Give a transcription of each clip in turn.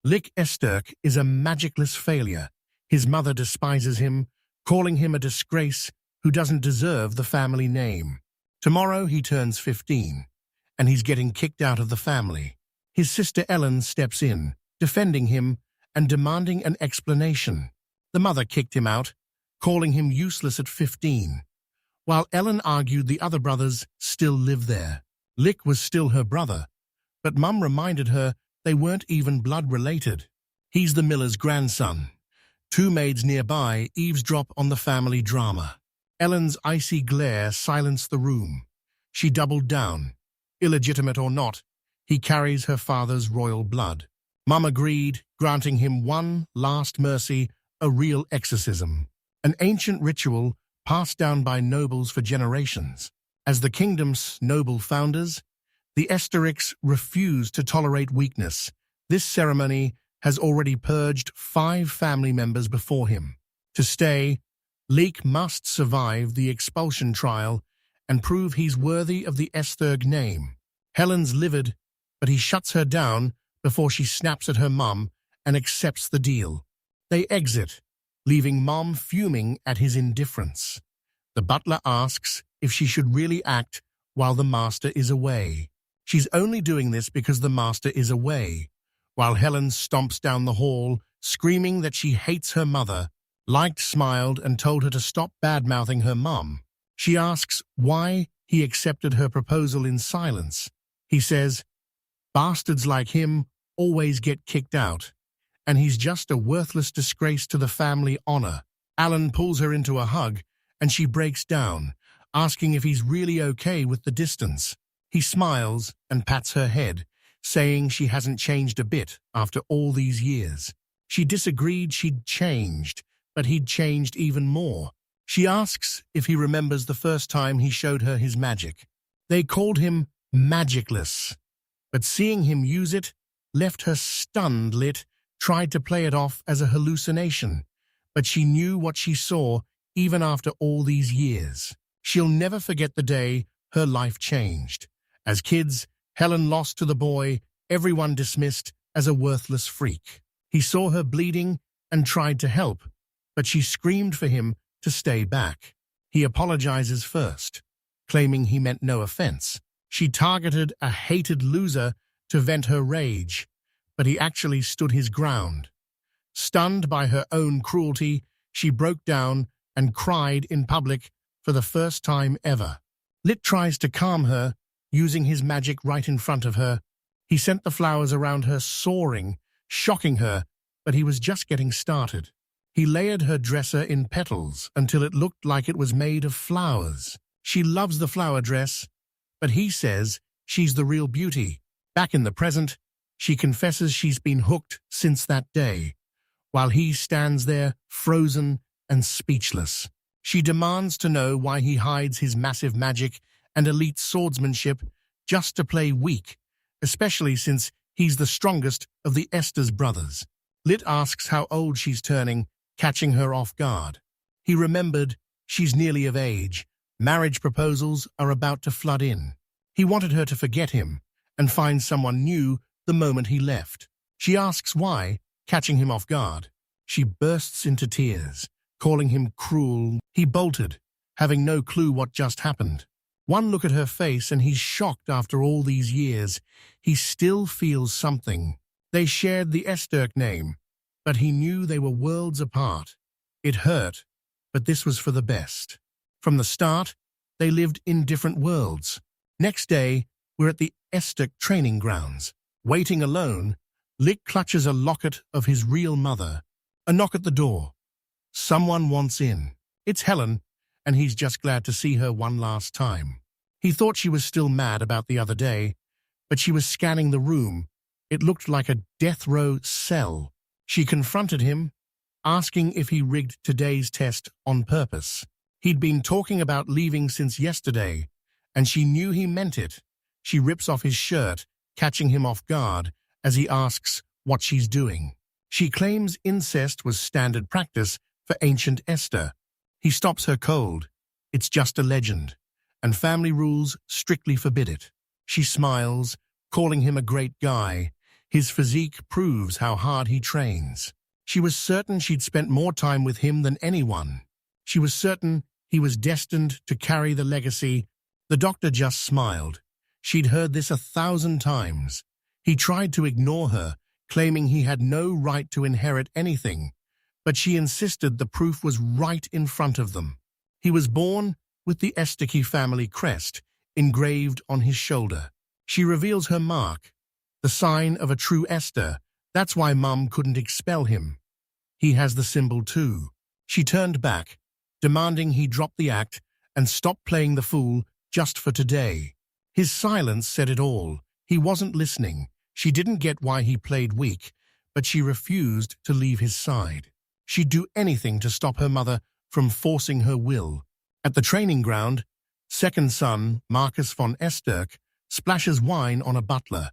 Lick Esterk is a magicless failure. His mother despises him, calling him a disgrace who doesn't deserve the family name. Tomorrow he turns 15, and he's getting kicked out of the family. His sister Ellen steps in, defending him and demanding an explanation. The mother kicked him out, calling him useless at 15, while Ellen argued the other brothers still live there. Lick was still her brother, but Mum reminded her they weren't even blood-related. He's the miller's grandson. Two maids nearby eavesdrop on the family drama. Ellen's icy glare silenced the room. She doubled down. Illegitimate or not, he carries her father's royal blood. Mum agreed, granting him one last mercy, a real exorcism, an ancient ritual passed down by nobles for generations. As the kingdom's noble founders, the Esterics refused to tolerate weakness. This ceremony has already purged 5 family members before him. To stay, Leek must survive the expulsion trial and prove he's worthy of the Esterg name. Helen's livid, but he shuts her down before she snaps at her mum and accepts the deal. They exit, leaving Mom fuming at his indifference. The butler asks if she should really act while the master is away. She's only doing this because the master is away, while Helen stomps down the hall, screaming that she hates her mother. Light smiled and told her to stop bad-mouthing her mum. She asks why he accepted her proposal in silence. He says, "Bastards like him always get kicked out, and he's just a worthless disgrace to the family honor." Alan pulls her into a hug, and she breaks down, asking if he's really okay with the distance. He smiles and pats her head, saying she hasn't changed a bit after all these years. She disagreed she'd changed, but he'd changed even more. She asks if he remembers the first time he showed her his magic. They called him magicless, but seeing him use it left her stunned. Lit tried to play it off as a hallucination, but she knew what she saw even after all these years. She'll never forget the day her life changed. As kids, Helen lost to the boy everyone dismissed as a worthless freak. He saw her bleeding and tried to help, but she screamed for him to stay back. He apologizes first, claiming he meant no offense. She targeted a hated loser to vent her rage, but he actually stood his ground. Stunned by her own cruelty, she broke down and cried in public for the first time ever. Lit tries to calm her, using his magic right in front of her. He sent the flowers around her soaring, shocking her, but he was just getting started. He layered her dresser in petals until it looked like it was made of flowers. She loves the flower dress, but he says she's the real beauty. Back in the present, she confesses she's been hooked since that day, while he stands there frozen and speechless. She demands to know why he hides his massive magic and elite swordsmanship just to play weak, especially since he's the strongest of the Esther's brothers. Lit asks how old she's turning, catching her off guard. He remembered she's nearly of age. Marriage proposals are about to flood in. He wanted her to forget him and find someone new the moment he left. She asks why, catching him off guard. She bursts into tears, calling him cruel. He bolted, having no clue what just happened. One look at her face and he's shocked after all these years. He still feels something. They shared the Esterk name, but he knew they were worlds apart. It hurt, but this was for the best. From the start, they lived in different worlds. Next day, we're at the Esterk training grounds. Waiting alone, Lick clutches a locket of his real mother. A knock at the door. Someone wants in. It's Helen, and he's just glad to see her one last time. He thought she was still mad about the other day, but she was scanning the room. It looked like a death row cell. She confronted him, asking if he rigged today's test on purpose. He'd been talking about leaving since yesterday, and she knew he meant it. She rips off his shirt, catching him off guard as he asks what she's doing. She claims incest was standard practice for ancient Esther. He stops her cold. It's just a legend, and family rules strictly forbid it. She smiles, calling him a great guy. His physique proves how hard he trains. She was certain she'd spent more time with him than anyone. She was certain he was destined to carry the legacy. The doctor just smiled. She'd heard this 1,000 times. He tried to ignore her, claiming he had no right to inherit anything, but she insisted the proof was right in front of them. He was born with the Esteki family crest engraved on his shoulder. She reveals her mark, the sign of a true Esther. That's why Mum couldn't expel him. He has the symbol too. She turned back, demanding he drop the act and stop playing the fool just for today. His silence said it all. He wasn't listening. She didn't get why he played weak, but she refused to leave his side. She'd do anything to stop her mother from forcing her will. At the training ground, second son, Marcus von Esterk, splashes wine on a butler,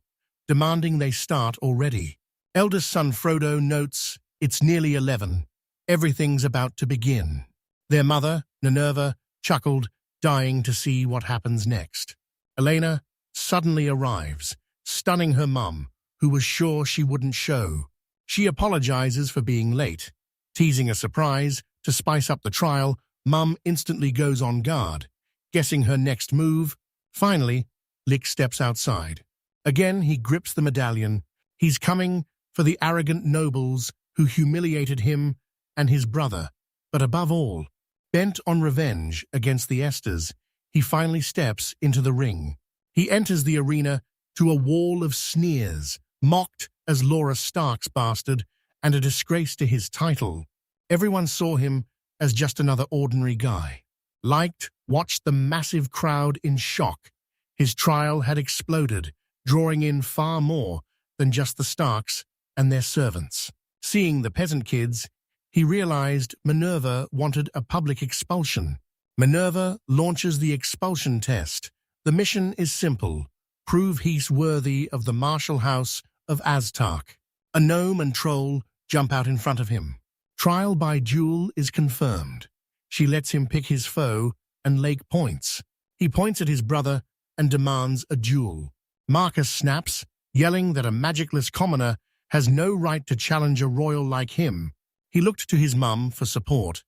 demanding they start already. Eldest son Frodo notes, "It's nearly 11. Everything's about to begin." Their mother, Minerva, chuckled, dying to see what happens next. Elena suddenly arrives, stunning her mum, who was sure she wouldn't show. She apologizes for being late. Teasing a surprise to spice up the trial, Mum instantly goes on guard, guessing her next move. Finally, Lick steps outside. Again, he grips the medallion. He's coming for the arrogant nobles who humiliated him and his brother. But above all, bent on revenge against the Esters, he finally steps into the ring. He enters the arena to a wall of sneers, mocked as Laura Stark's bastard and a disgrace to his title. Everyone saw him as just another ordinary guy. Liked, watched the massive crowd in shock. His trial had exploded, drawing in far more than just the Starks and their servants. Seeing the peasant kids, he realized Minerva wanted a public expulsion. Minerva launches the expulsion test. The mission is simple: prove he's worthy of the martial house of Aztark. A gnome and troll jump out in front of him. Trial by duel is confirmed. She lets him pick his foe and Lake points. He points at his brother and demands a duel. Marcus snaps, yelling that a magicless commoner has no right to challenge a royal like him. He looked to his mum for support,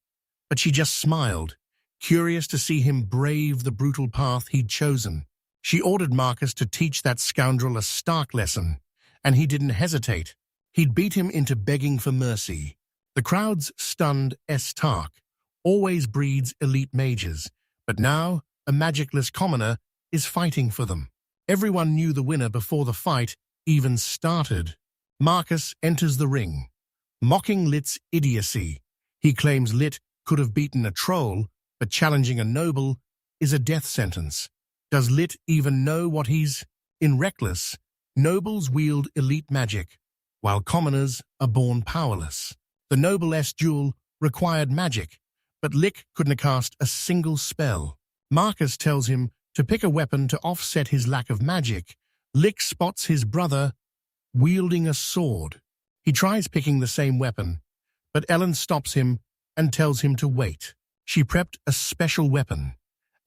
but she just smiled, curious to see him brave the brutal path he'd chosen. She ordered Marcus to teach that scoundrel a stark lesson, and he didn't hesitate. He'd beat him into begging for mercy. The crowd's stunned Stark always breeds elite mages, but now a magicless commoner is fighting for them. Everyone knew the winner before the fight even started. Marcus enters the ring, mocking Lit's idiocy. He claims Lit could have beaten a troll, but challenging a noble is a death sentence. Does Lit even know what he's in? Reckless, nobles wield elite magic, while commoners are born powerless. The noble-esque duel required magic, but Lick couldn't cast a single spell. Marcus tells him to pick a weapon to offset his lack of magic. Lick spots his brother wielding a sword. He tries picking the same weapon, but Ellen stops him and tells him to wait. She prepped a special weapon,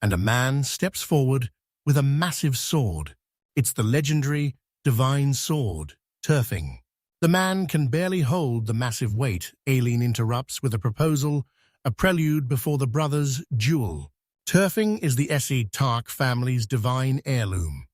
and a man steps forward with a massive sword. It's the legendary divine sword, Turfing. The man can barely hold the massive weight. Aileen interrupts with a proposal, a prelude before the brothers' duel. Turfing is the Essie Tark family's divine heirloom,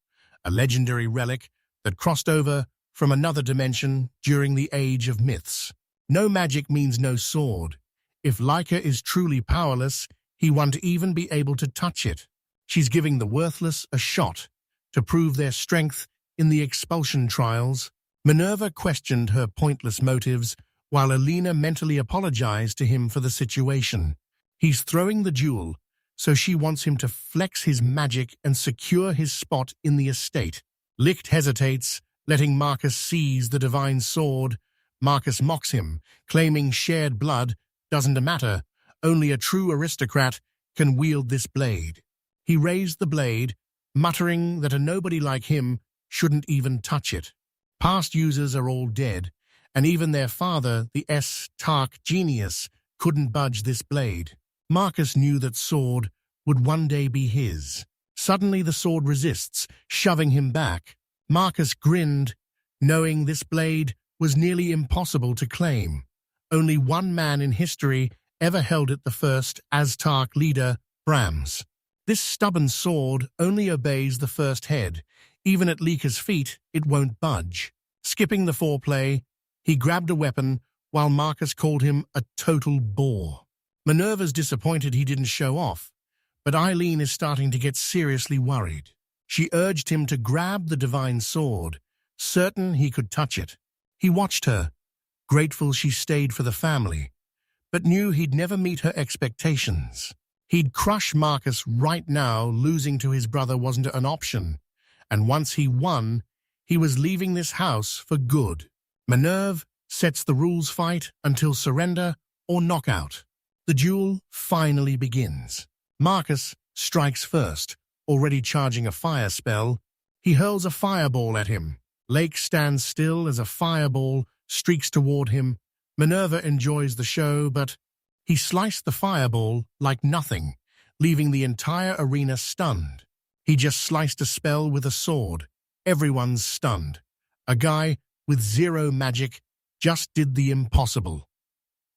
a legendary relic that crossed over from another dimension during the Age of Myths. No magic means no sword. If Leica is truly powerless, he won't even be able to touch it. She's giving the worthless a shot to prove their strength in the expulsion trials. Minerva questioned her pointless motives, while Alina mentally apologized to him for the situation. He's throwing the duel, so she wants him to flex his magic and secure his spot in the estate. Licht hesitates, letting Marcus seize the divine sword. Marcus mocks him, claiming shared blood doesn't matter. Only a true aristocrat can wield this blade. He raised the blade, muttering that a nobody like him shouldn't even touch it. Past users are all dead, and even their father, the Tark genius, couldn't budge this blade. Marcus knew that sword would one day be his. Suddenly the sword resists, shoving him back. Marcus grinned, knowing this blade was nearly impossible to claim. Only one man in history ever held it, the first Aztec leader, Brahms. This stubborn sword only obeys the first head. Even at Lika's feet, it won't budge. Skipping the foreplay, he grabbed a weapon while Marcus called him a total bore. Minerva's disappointed he didn't show off, but Eileen is starting to get seriously worried. She urged him to grab the divine sword, certain he could touch it. He watched her, grateful she stayed for the family, but knew he'd never meet her expectations. He'd crush Marcus right now. Losing to his brother wasn't an option, and once he won, he was leaving this house for good. Minerva sets the rules: fight until surrender or knockout. The duel finally begins. Marcus strikes first, already charging a fire spell. He hurls a fireball at him. Lake stands still as a fireball streaks toward him. Minerva enjoys the show, but he sliced the fireball like nothing, leaving the entire arena stunned. He just sliced a spell with a sword. Everyone's stunned. A guy with zero magic just did the impossible.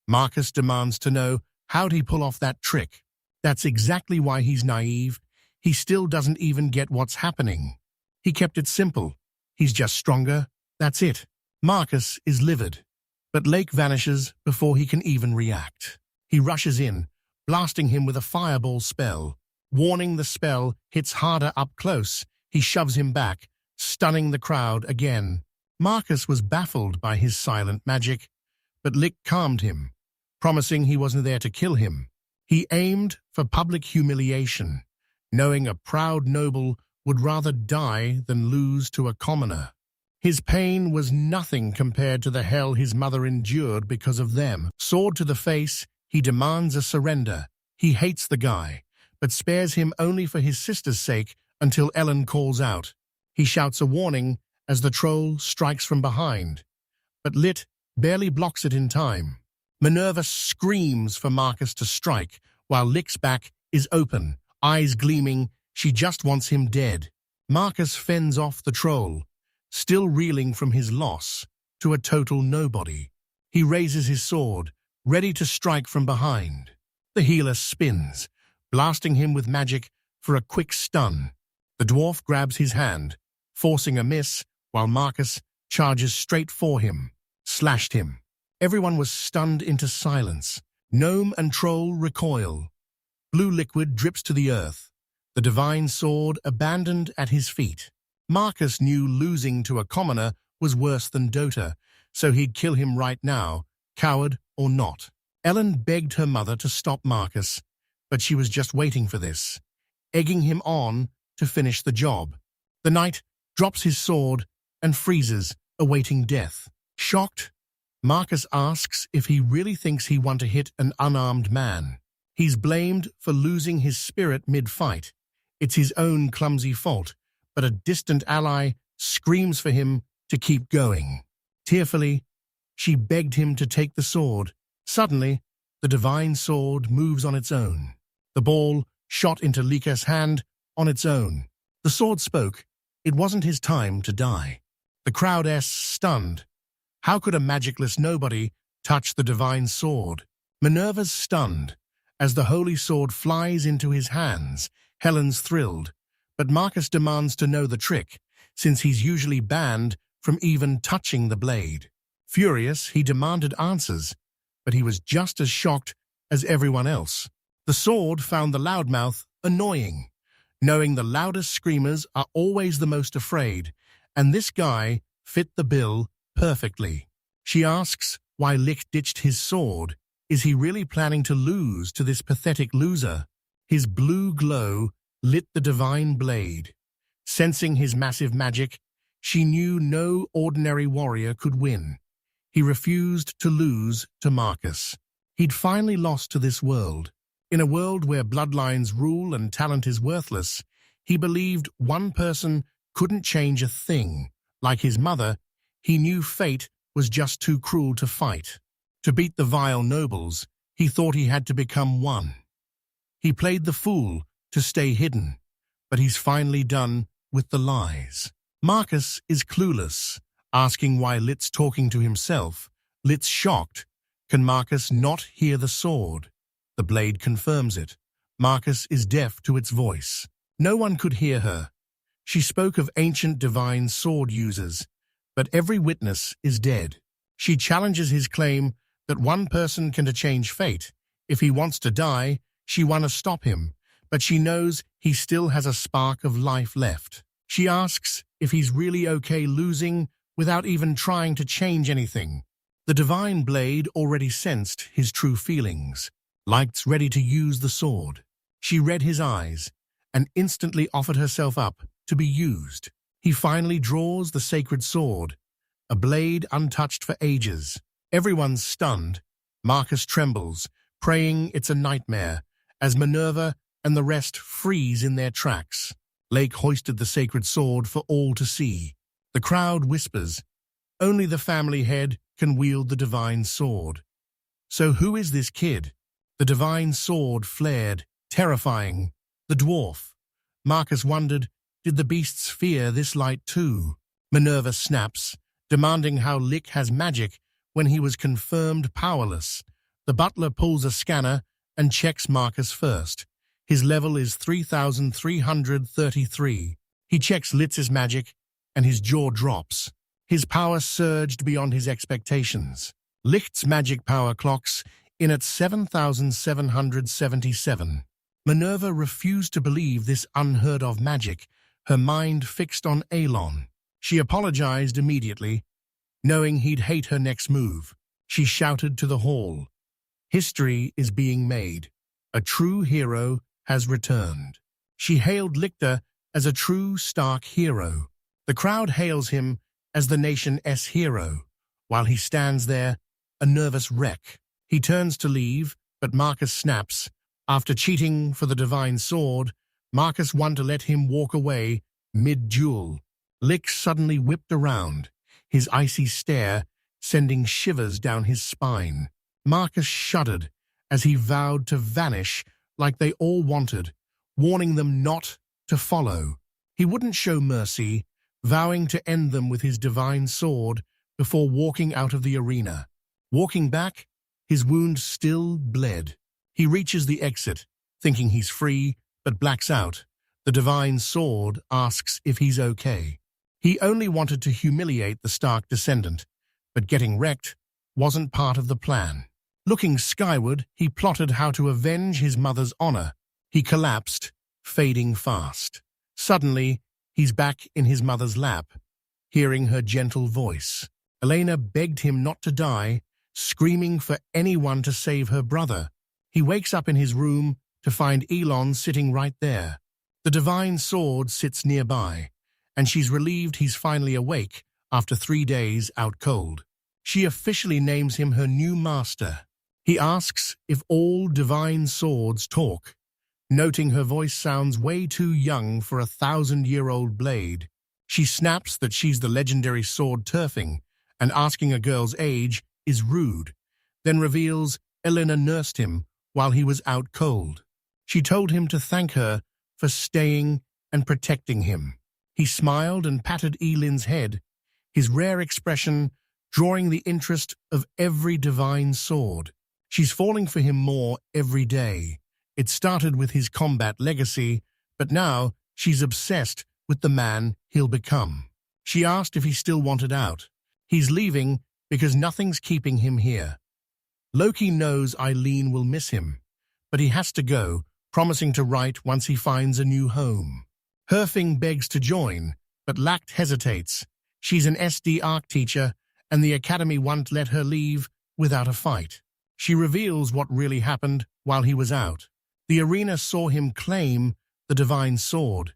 Marcus demands to know how'd he pull off that trick. That's exactly why he's naive. He still doesn't even get what's happening. He kept it simple. He's just stronger. That's it. Marcus is livid, but Lake vanishes before he can even react. He rushes in, blasting him with a fireball spell. Warning, the spell hits harder up close. He shoves him back, stunning the crowd again. Marcus was baffled by his silent magic, but Lick calmed him, promising he wasn't there to kill him. He aimed for public humiliation, knowing a proud noble would rather die than lose to a commoner. His pain was nothing compared to the hell his mother endured because of them. Sword to the face, he demands a surrender. He hates the guy, but spares him only for his sister's sake until Ellen calls out. He shouts a warning as the troll strikes from behind, but Lit barely blocks it in time. Minerva screams for Marcus to strike, while Lick's back is open, eyes gleaming. She just wants him dead. Marcus fends off the troll, still reeling from his loss to a total nobody. He raises his sword, ready to strike from behind. The healer spins, blasting him with magic for a quick stun. The dwarf grabs his hand, forcing a miss, while Marcus charges straight for him, slashed him. Everyone was stunned into silence. Gnome and troll recoil. Blue liquid drips to the earth, the divine sword abandoned at his feet. Marcus knew losing to a commoner was worse than Dota, so he'd kill him right now, coward or not. Ellen begged her mother to stop Marcus, but she was just waiting for this, egging him on to finish the job. The knight drops his sword and freezes, awaiting death. Shocked, Marcus asks if he really thinks he won to hit an unarmed man. He's blamed for losing his spirit mid-fight. It's his own clumsy fault, but a distant ally screams for him to keep going. Tearfully, she begged him to take the sword. Suddenly, the divine sword moves on its own. The ball shot into Lika's hand on its own. The sword spoke. It wasn't his time to die. The crowd is stunned. How could a magicless nobody touch the divine sword? Minerva's stunned as the holy sword flies into his hands. Helen's thrilled, but Marcus demands to know the trick, since he's usually banned from even touching the blade. Furious, he demanded answers, but he was just as shocked as everyone else. The sword found the loudmouth annoying, knowing the loudest screamers are always the most afraid, and this guy fit the bill perfectly. She asks why Lick ditched his sword. Is he really planning to lose to this pathetic loser? His blue glow lit the divine blade. Sensing his massive magic, she knew no ordinary warrior could win. He refused to lose to Marcus. He'd finally lost to this world. In a world where bloodlines rule and talent is worthless, he believed one person couldn't change a thing. Like his mother, he knew fate was just too cruel to fight. To beat the vile nobles, he thought he had to become one. He played the fool to stay hidden, but he's finally done with the lies. Marcus is clueless, Asking why Lit's talking to himself, Lit's shocked. Can Marcus not hear the sword? The blade confirms it. Marcus is deaf to its voice. No one could hear her. She spoke of ancient divine sword users, but every witness is dead. She challenges his claim that one person can change fate. If he wants to die, she wanna stop him, but she knows he still has a spark of life left. She asks if he's really okay losing without even trying to change anything. The divine blade already sensed his true feelings. Light's ready to use the sword. She read his eyes and instantly offered herself up to be used. He finally draws the sacred sword, a blade untouched for ages. Everyone's stunned. Marcus trembles, praying it's a nightmare, as Minerva and the rest freeze in their tracks. Lake hoisted the sacred sword for all to see. The crowd whispers, only the family head can wield the divine sword. So who is this kid? The divine sword flared, terrifying. The dwarf. Marcus wondered, did the beasts fear this light too? Minerva snaps, demanding how Lick has magic when he was confirmed powerless. The butler pulls a scanner and checks Marcus first. His level is 3,333. He checks Litz's magic, and his jaw drops. His power surged beyond his expectations. Licht's magic power clocks in at 7,777. Minerva refused to believe this unheard-of magic, her mind fixed on Elon. She apologized immediately, knowing he'd hate her next move. She shouted to the hall, history is being made. A true hero has returned. She hailed Lichter as a true Stark hero. The crowd hails him as the nation's hero, while he stands there, a nervous wreck. He turns to leave, but Marcus snaps. After cheating for the divine sword, Marcus wanted to let him walk away mid-duel. Lick suddenly whipped around, his icy stare sending shivers down his spine. Marcus shuddered as he vowed to vanish like they all wanted, warning them not to follow. He wouldn't show mercy, vowing to end them with his divine sword before walking out of the arena. Walking back, his wound still bled. He reaches the exit, thinking he's free, but blacks out. The divine sword asks if he's okay. He only wanted to humiliate the Stark descendant, but getting wrecked wasn't part of the plan. Looking skyward, he plotted how to avenge his mother's honor. He collapsed, fading fast. Suddenly, he's back in his mother's lap, hearing her gentle voice. Elena begged him not to die, screaming for anyone to save her brother. He wakes up in his room to find Elon sitting right there. The divine sword sits nearby, and she's relieved he's finally awake after 3 days out cold. She officially names him her new master. He asks if all divine swords talk, noting her voice sounds way too young for a 1,000-year-old blade. She snaps that she's the legendary sword turfing, and asking a girl's age is rude, then reveals Elena nursed him while he was out cold. She told him to thank her for staying and protecting him. He smiled and patted Elin's head, his rare expression drawing the interest of every divine sword. She's falling for him more every day. It started with his combat legacy, but now she's obsessed with the man he'll become. She asked if he still wanted out. He's leaving because nothing's keeping him here. Loki knows Eileen will miss him, but he has to go, promising to write once he finds a new home. Herfing begs to join, but Lact hesitates. She's an SD Arc teacher, and the academy won't let her leave without a fight. She reveals what really happened while he was out. The arena saw him claim the divine sword,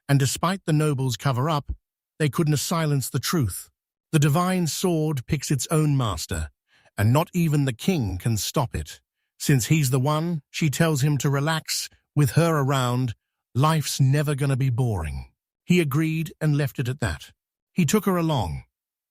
and despite the nobles' cover-up, they couldn't silence the truth. The divine sword picks its own master, and not even the king can stop it. Since he's the one, she tells him to relax. With her around, life's never gonna be boring. He agreed and left it at that. He took her along,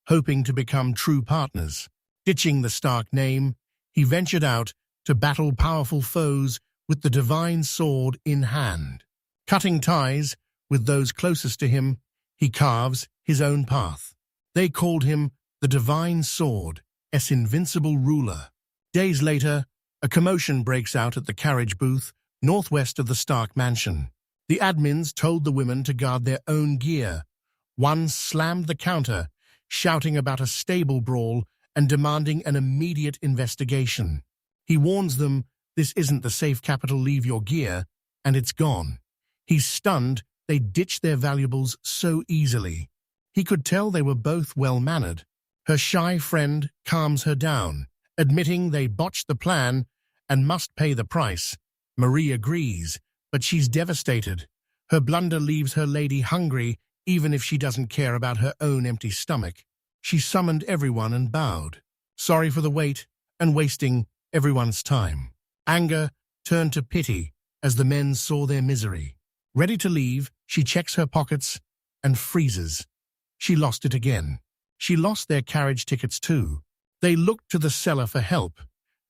hoping to become true partners. Ditching the Stark name, he ventured out to battle powerful foes with the divine sword in hand. Cutting ties with those closest to him, he carves his own path. They called him the Divine Sword, S invincible ruler. Days later, a commotion breaks out at the carriage booth northwest of the Stark mansion. The admins told the women to guard their own gear. One slammed the counter, shouting about a stable brawl and demanding an immediate investigation. He warns them, "This isn't the safe capital, leave your gear," and it's gone. He's stunned they ditched their valuables so easily. He could tell they were both well-mannered. Her shy friend calms her down, admitting they botched the plan and must pay the price. Marie agrees, but she's devastated. Her blunder leaves her lady hungry, even if she doesn't care about her own empty stomach. She summoned everyone and bowed, sorry for the wait and wasting everyone's time. Anger turned to pity as the men saw their misery. Ready to leave, she checks her pockets and freezes. She lost it again. She lost their carriage tickets too. They looked to the seller for help,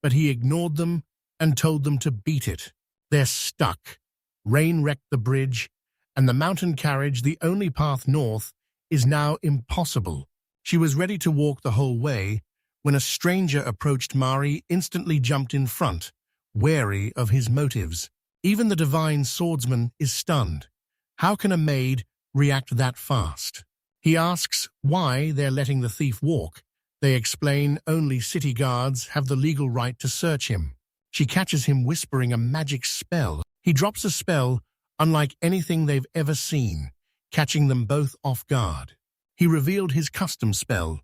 but he ignored them and told them to beat it. They're stuck. Rain wrecked the bridge, and the mountain carriage, the only path north, is now impossible. She was ready to walk the whole way when a stranger approached. Mari instantly jumped in front, wary of his motives. Even the divine swordsman is stunned. How can a maid react that fast? He asks why they're letting the thief walk. They explain only city guards have the legal right to search him. She catches him whispering a magic spell. He drops a spell unlike anything they've ever seen, catching them both off guard. He revealed his custom spell,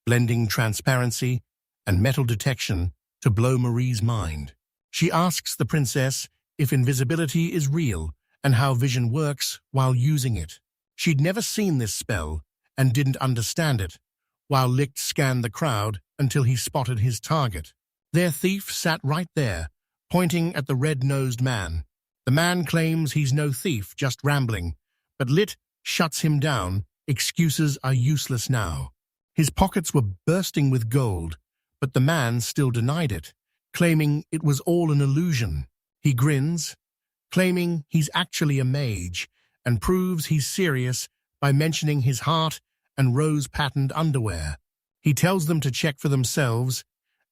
blending transparency and metal detection to blow Marie's mind. She asks the princess if invisibility is real and how vision works while using it. She'd never seen this spell and didn't understand it, while Licht scanned the crowd until he spotted his target. Their thief sat right there, pointing at the red-nosed man. The man claims he's no thief, just rambling, but Licht shuts him down. Excuses are useless now. His pockets were bursting with gold, but the man still denied it, claiming it was all an illusion. He grins, claiming he's actually a mage, and proves he's serious by mentioning his heart and rose-patterned underwear. He tells them to check for themselves,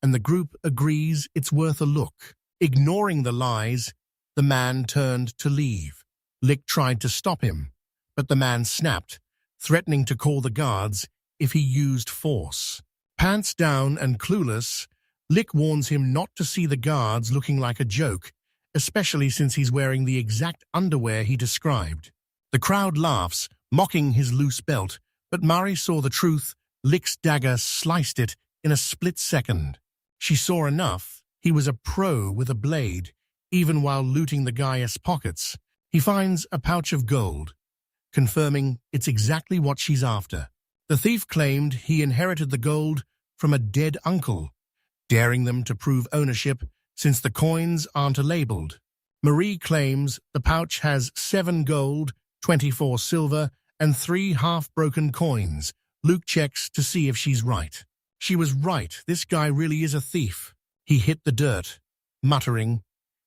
and the group agrees it's worth a look. Ignoring the lies, the man turned to leave. Licht tried to stop him, but the man snapped, threatening to call the guards if he used force. Pants down and clueless, Licht warns him not to see the guards looking like a joke, especially since he's wearing the exact underwear he described. The crowd laughs, mocking his loose belt, but Mari saw the truth. Licht's dagger sliced it in a split second. She saw enough. He was a pro with a blade, even while looting the guy's pockets. He finds a pouch of gold, confirming it's exactly what she's after. The thief claimed he inherited the gold from a dead uncle, daring them to prove ownership since the coins aren't labeled. Marie claims the pouch has 7 gold, 24 silver, and 3 half-broken coins. Luke checks to see if she's right. She was right. This guy really is a thief. He hit the dirt, muttering.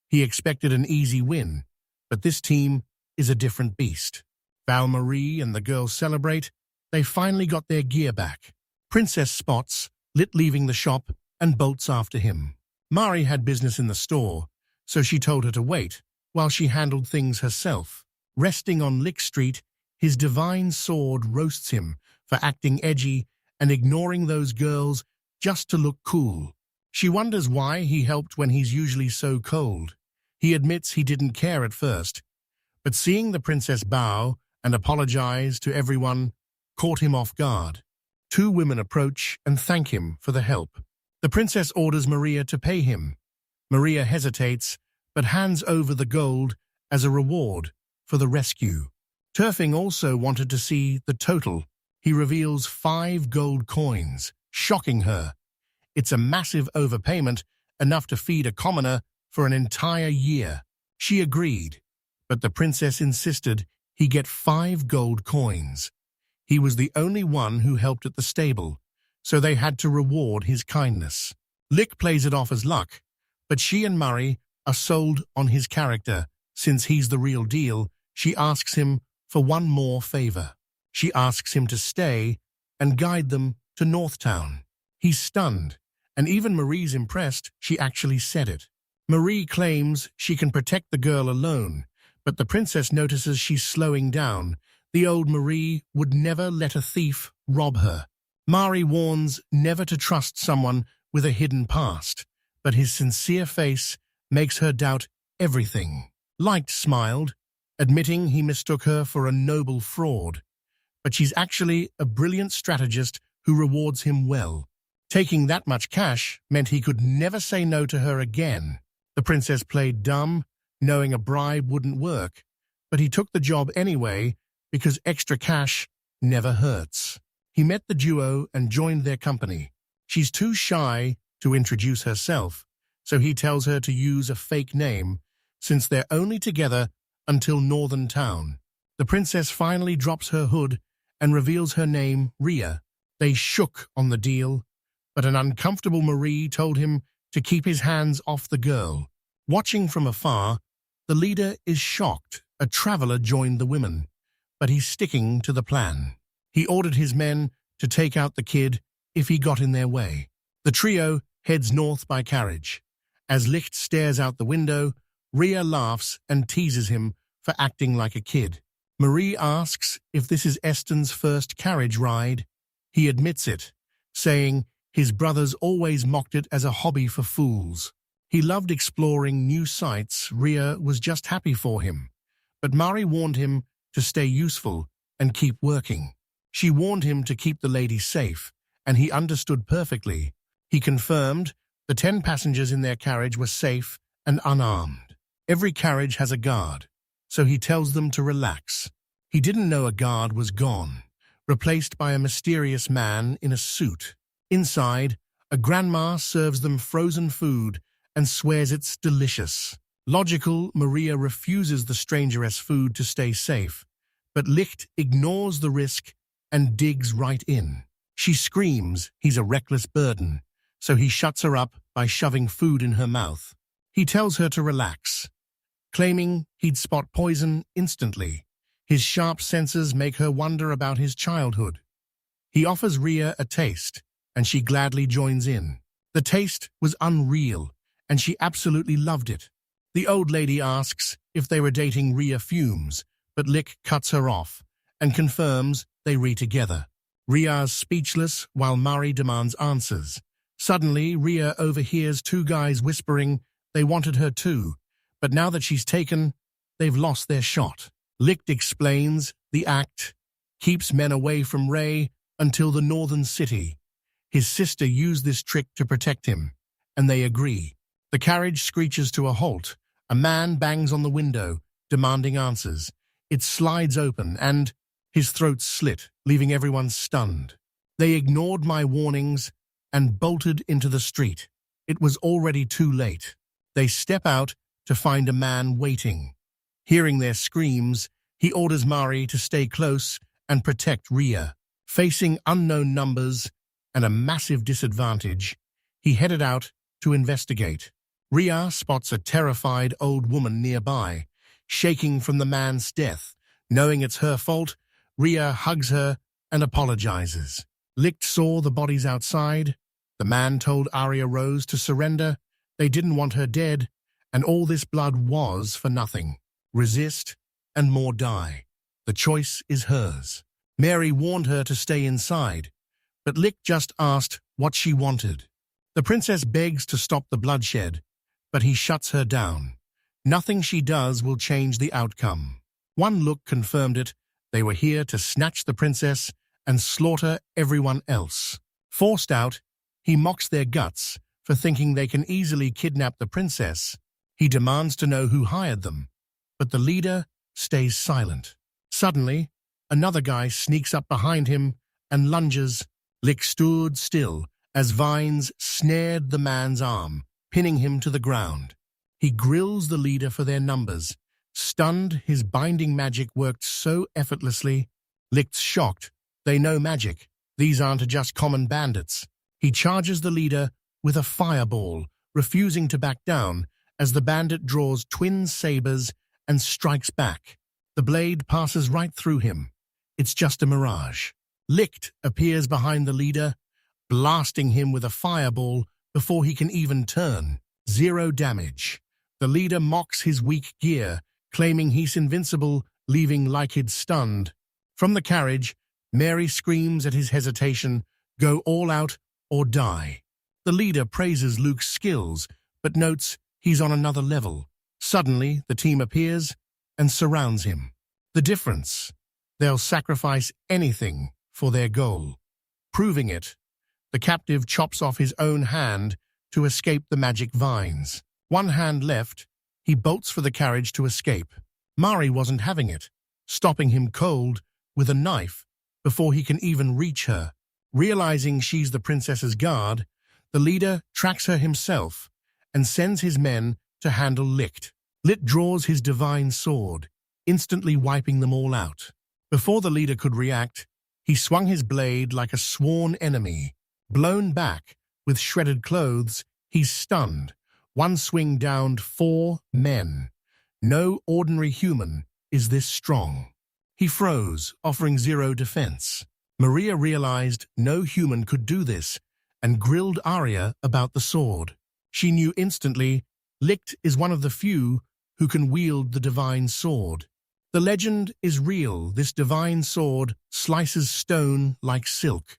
He expected an easy win, but this team is a different beast. Val-Marie and the girls celebrate. They finally got their gear back. Princess spots Licht leaving the shop and bolts after him. Mari had business in the store, so she told her to wait while she handled things herself. Resting on Lick Street, his divine sword roasts him for acting edgy and ignoring those girls just to look cool. She wonders why he helped when he's usually so cold. He admits he didn't care at first, but seeing the princess bow and apologize to everyone caught him off guard. 2 women approach and thank him for the help. The princess orders Maria to pay him. Maria hesitates, but hands over the gold as a reward for the rescue. Turfing also wanted to see the total. He reveals 5 gold coins, shocking her. It's a massive overpayment, enough to feed a commoner for an entire year. She agreed, but the princess insisted he get 5 gold coins. He was the only one who helped at the stable, so they had to reward his kindness. Lick plays it off as luck, but she and Murray are sold on his character. Since he's the real deal, she asks him for one more favor. She asks him to stay and guide them to Northtown. He's stunned, and even Marie's impressed she actually said it. Marie claims she can protect the girl alone, but the princess notices she's slowing down. The old Marie would never let a thief rob her. Mari warns never to trust someone with a hidden past, but his sincere face makes her doubt everything. Light smiled, admitting he mistook her for a noble fraud, but she's actually a brilliant strategist who rewards him well. Taking that much cash meant he could never say no to her again. The princess played dumb, knowing a bribe wouldn't work, but he took the job anyway because extra cash never hurts. He met the duo and joined their company. She's too shy to introduce herself, so he tells her to use a fake name since they're only together until Northern Town. The princess finally drops her hood and reveals her name, Riche. They shook on the deal, but an uncomfortable Marie told him to keep his hands off the girl. Watching from afar, the leader is shocked. A traveler joined the women, but he's sticking to the plan. He ordered his men to take out the kid if he got in their way. The trio heads north by carriage. As Licht stares out the window, Riche laughs and teases him for acting like a kid. Marie asks if this is Eston's first carriage ride. He admits it, saying his brothers always mocked it as a hobby for fools. He loved exploring new sights. Riche was just happy for him, but Mari warned him to stay useful and keep working. She warned him to keep the lady safe, and he understood perfectly. He confirmed the 10 passengers in their carriage were safe and unarmed. Every carriage has a guard, so he tells them to relax. He didn't know a guard was gone, replaced by a mysterious man in a suit. Inside, a grandma serves them frozen food and swears it's delicious. Logical, Maria refuses the strangeress food to stay safe, but Licht ignores the risk and digs right in. She screams he's a reckless burden, so he shuts her up by shoving food in her mouth. He tells her to relax, claiming he'd spot poison instantly. His sharp senses make her wonder about his childhood. He offers Riche a taste, and she gladly joins in. The taste was unreal, and she absolutely loved it. The old lady asks if they were dating Riche fumes, but Licht cuts her off and confirms they re-together. Riche's speechless while Mari demands answers. Suddenly, Riche overhears 2 guys whispering they wanted her too, but now that she's taken, they've lost their shot. Licht explains the act keeps men away from Ray until the northern city. His sister used this trick to protect him, and they agree. The carriage screeches to a halt. A man bangs on the window, demanding answers. It slides open, and his throat slit, leaving everyone stunned. They ignored my warnings and bolted into the street. It was already too late. They step out to find a man waiting. Hearing their screams, he orders Mari to stay close and protect Riche. Facing unknown numbers and a massive disadvantage, he headed out to investigate. Riche spots a terrified old woman nearby, shaking from the man's death. Knowing it's her fault, Riche hugs her and apologizes. Licht saw the bodies outside. The man told Arya Rose to surrender. They didn't want her dead, and all this blood was for nothing. Resist, and more die. The choice is hers. Mary warned her to stay inside, but Licht just asked what she wanted. The princess begs to stop the bloodshed, but he shuts her down. Nothing she does will change the outcome. One look confirmed it. They were here to snatch the princess and slaughter everyone else. Forced out, he mocks their guts for thinking they can easily kidnap the princess. He demands to know who hired them, but the leader stays silent. Suddenly, another guy sneaks up behind him and lunges. Licht stood still as vines snared the man's arm, pinning him to the ground. He grills the leader for their numbers. Stunned, his binding magic worked so effortlessly. Licht's shocked. They know magic. These aren't just common bandits. He charges the leader with a fireball, refusing to back down as the bandit draws twin sabers and strikes back. The blade passes right through him. It's just a mirage. Licht appears behind the leader, blasting him with a fireball before he can even turn. 0 damage. The leader mocks his weak gear, claiming he's invincible, leaving Licht stunned. From the carriage, Mary screams at his hesitation, "Go all out or die." The leader praises Luke's skills, but notes he's on another level. Suddenly, the team appears and surrounds him. The difference: they'll sacrifice anything for their goal. Proving it, the captive chops off his own hand to escape the magic vines. One hand left, he bolts for the carriage to escape. Mari wasn't having it, stopping him cold with a knife before he can even reach her. Realizing she's the princess's guard, the leader tracks her himself and sends his men to handle Licht. Licht draws his divine sword, instantly wiping them all out. Before the leader could react, he swung his blade like a sworn enemy. Blown back, with shredded clothes, he's stunned. One swing downed 4 men. No ordinary human is this strong. He froze, offering 0 defense. Maria realized no human could do this and grilled Arya about the sword. She knew instantly Licht is one of the few who can wield the divine sword. The legend is real. This divine sword slices stone like silk.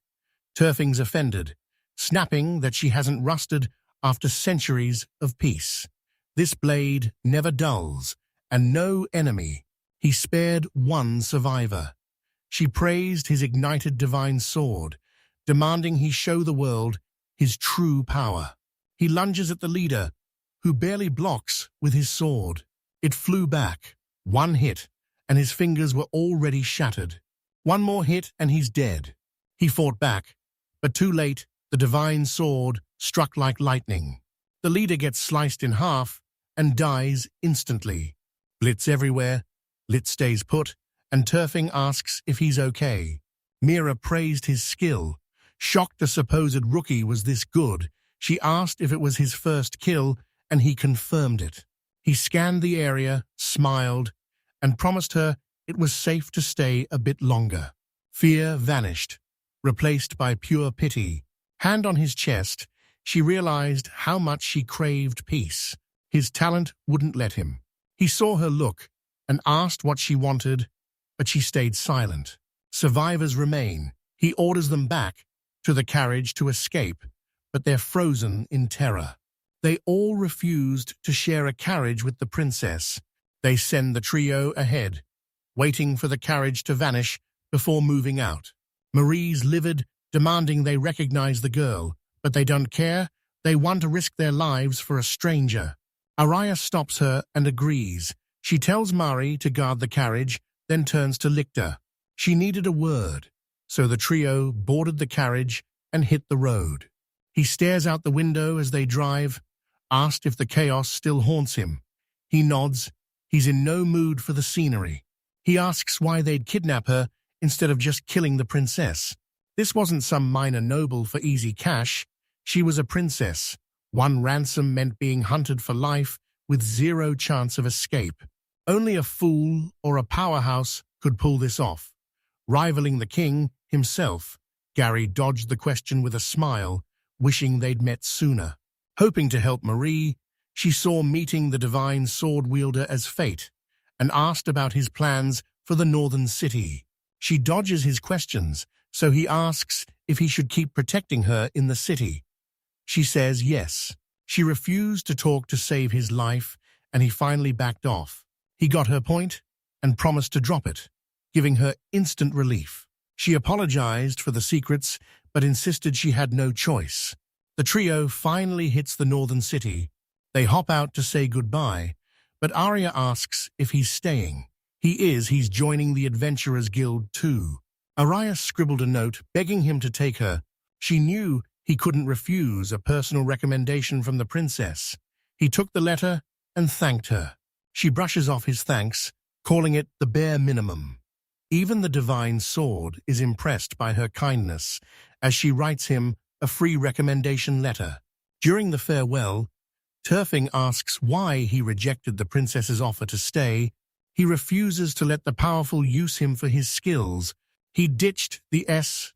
Turfing's offended, snapping that she hasn't rusted after centuries of peace. This blade never dulls, and no enemy. He spared 1 survivor. She praised his ignited divine sword, demanding he show the world his true power. He lunges at the leader, who barely blocks with his sword. It flew back. 1 hit, and his fingers were already shattered. 1 more hit, and he's dead. He fought back, but too late, the divine sword struck like lightning. The leader gets sliced in half and dies instantly. Blitz everywhere. Licht stays put, and Turfing asks if he's okay. Mira praised his skill. Shocked the supposed rookie was this good, she asked if it was his first kill, and he confirmed it. He scanned the area, smiled, and promised her it was safe to stay a bit longer. Fear vanished, replaced by pure pity. Hand on his chest, she realized how much she craved peace. His talent wouldn't let him. He saw her look and asked what she wanted, but she stayed silent. Survivors remain. He orders them back to the carriage to escape, but they're frozen in terror. They all refused to share a carriage with the princess. They send the trio ahead, waiting for the carriage to vanish before moving out. Marie's livid, demanding they recognize the girl, but they don't care. They want to risk their lives for a stranger. Arya stops her and agrees. She tells Mari to guard the carriage, then turns to Lichter. She needed a word, so the trio boarded the carriage and hit the road. He stares out the window as they drive, asked if the chaos still haunts him. He nods. He's in no mood for the scenery. He asks why they'd kidnap her instead of just killing the princess. This wasn't some minor noble for easy cash. She was a princess. 1 ransom meant being hunted for life with 0 chance of escape. Only a fool or a powerhouse could pull this off. Rivaling the king himself, Gary dodged the question with a smile, wishing they'd met sooner. Hoping to help Marie, she saw meeting the divine sword wielder as fate and asked about his plans for the northern city. She dodges his questions, so he asks if he should keep protecting her in the city. She says yes. She refused to talk to save his life, and he finally backed off. He got her point and promised to drop it, giving her instant relief. She apologized for the secrets, but insisted she had no choice. The trio finally hits the northern city. They hop out to say goodbye, but Arya asks if he's staying. He's joining the Adventurers Guild too. Arya scribbled a note begging him to take her. She knew he couldn't refuse a personal recommendation from the princess. He took the letter and thanked her. She brushes off his thanks, calling it the bare minimum. Even the divine sword is impressed by her kindness, as she writes him a free recommendation letter. During the farewell, Turfing asks why he rejected the princess's offer to stay. He refuses to let the powerful use him for his skills, He ditched the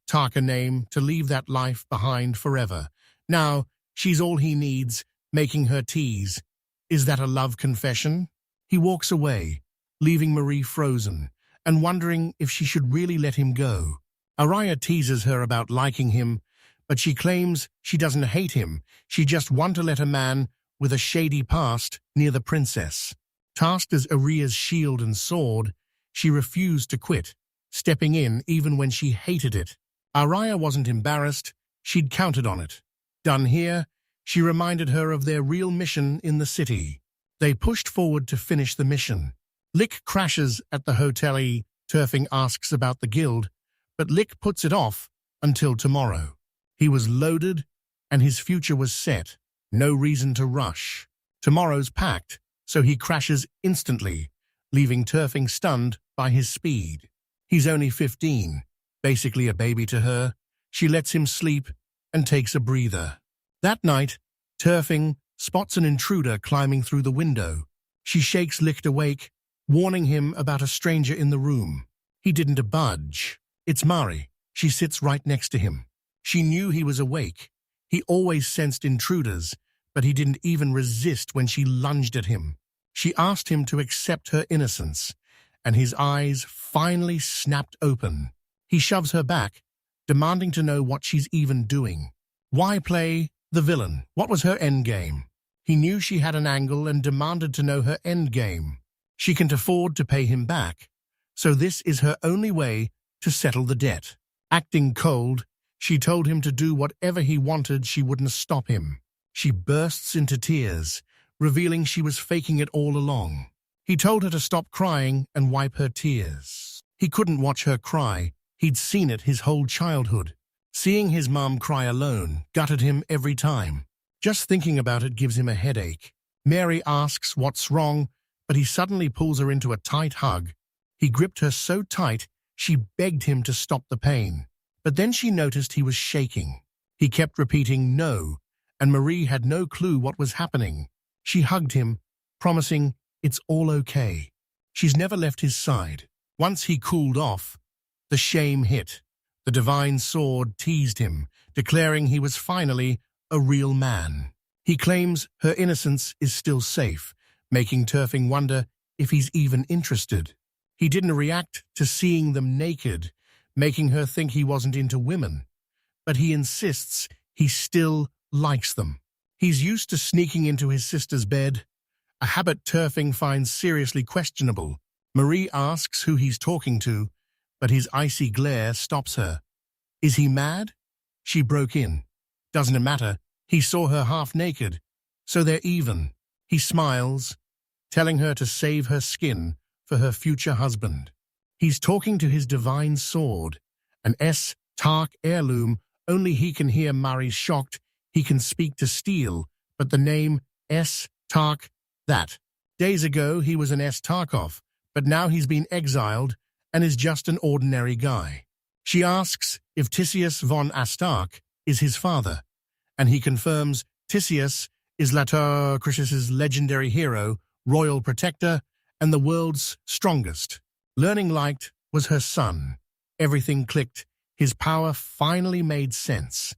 Taka name to leave that life behind forever. Now, she's all he needs, making her tease. Is that a love confession? He walks away, leaving Marie frozen, and wondering if she should really let him go. Araya teases her about liking him, but she claims she doesn't hate him, she just wants to let a man with a shady past near the princess. Tasked as Aria's shield and sword, she refused to quit, stepping in even when she hated it. Araya wasn't embarrassed, she'd counted on it. Done here, she reminded her of their real mission in the city. They pushed forward to finish the mission. Lick crashes at the hotel. Turfing asks about the guild, but Lick puts it off until tomorrow. He was loaded, and his future was set. No reason to rush. Tomorrow's packed, so he crashes instantly, leaving Turfing stunned by his speed. He's only 15, basically a baby to her. She lets him sleep and takes a breather. That night, Turfing spots an intruder climbing through the window. She shakes Lick awake, warning him about a stranger in the room. He didn't budge. It's Mari. She sits right next to him. She knew he was awake. He always sensed intruders, but he didn't even resist when she lunged at him. She asked him to accept her innocence, and his eyes finally snapped open. He shoves her back, demanding to know what she's even doing. Why play the villain? What was her endgame? He knew she had an angle and demanded to know her endgame. She can't afford to pay him back, so this is her only way to settle the debt. Acting cold, she told him to do whatever he wanted. She wouldn't stop him. She bursts into tears, revealing she was faking it all along. He told her to stop crying and wipe her tears. He couldn't watch her cry. He'd seen it his whole childhood. Seeing his mom cry alone gutted him every time. Just thinking about it gives him a headache. Mary asks what's wrong, but he suddenly pulls her into a tight hug. He gripped her so tight, she begged him to stop the pain. But then she noticed he was shaking. He kept repeating no, and Marie had no clue what was happening. She hugged him, promising it's all okay. She's never left his side. Once he cooled off, the shame hit. The divine sword teased him, declaring he was finally a real man. He claims her innocence is still safe, making Turfing wonder if he's even interested. He didn't react to seeing them naked, making her think he wasn't into women. But he insists he still likes them. He's used to sneaking into his sister's bed, a habit Turfing finds seriously questionable. Marie asks who he's talking to, but his icy glare stops her. Is he mad? She broke in. Doesn't it matter? He saw her half naked, so they're even. He smiles, telling her to save her skin for her future husband. He's talking to his divine sword, an Tark heirloom. Only he can hear Mari's shocked. He can speak to steel, but the name Tark, that. Days ago he was an Tarkov, but now he's been exiled and is just an ordinary guy. She asks if Tisius von Astark is his father, and he confirms Tisius is Latarcris's legendary hero, royal protector, and the world's strongest. Learning Light was her son. Everything clicked. His power finally made sense.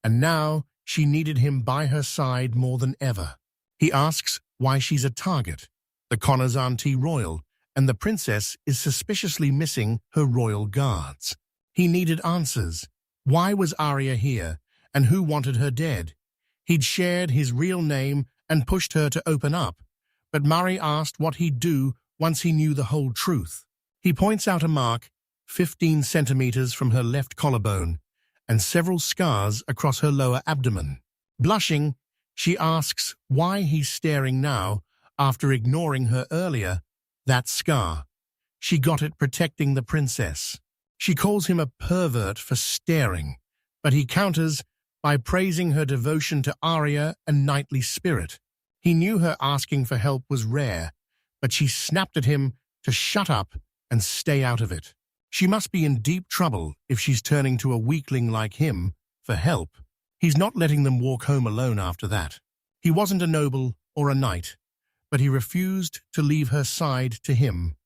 And now she needed him by her side more than ever. He asks why she's a target. The Connors aren't royal, and the princess is suspiciously missing her royal guards. He needed answers. Why was Arya here, and who wanted her dead? He'd shared his real name and pushed her to open up, but Mari asked what he'd do once he knew the whole truth. He points out a mark 15 centimeters from her left collarbone and several scars across her lower abdomen. Blushing, she asks why he's staring now after ignoring her earlier. That scar. She got it protecting the princess. She calls him a pervert for staring, but he counters by praising her devotion to Arya and knightly spirit. He knew her asking for help was rare, but she snapped at him to shut up and stay out of it. She must be in deep trouble if she's turning to a weakling like him for help. He's not letting them walk home alone after that. He wasn't a noble or a knight, but he refused to leave her side to him.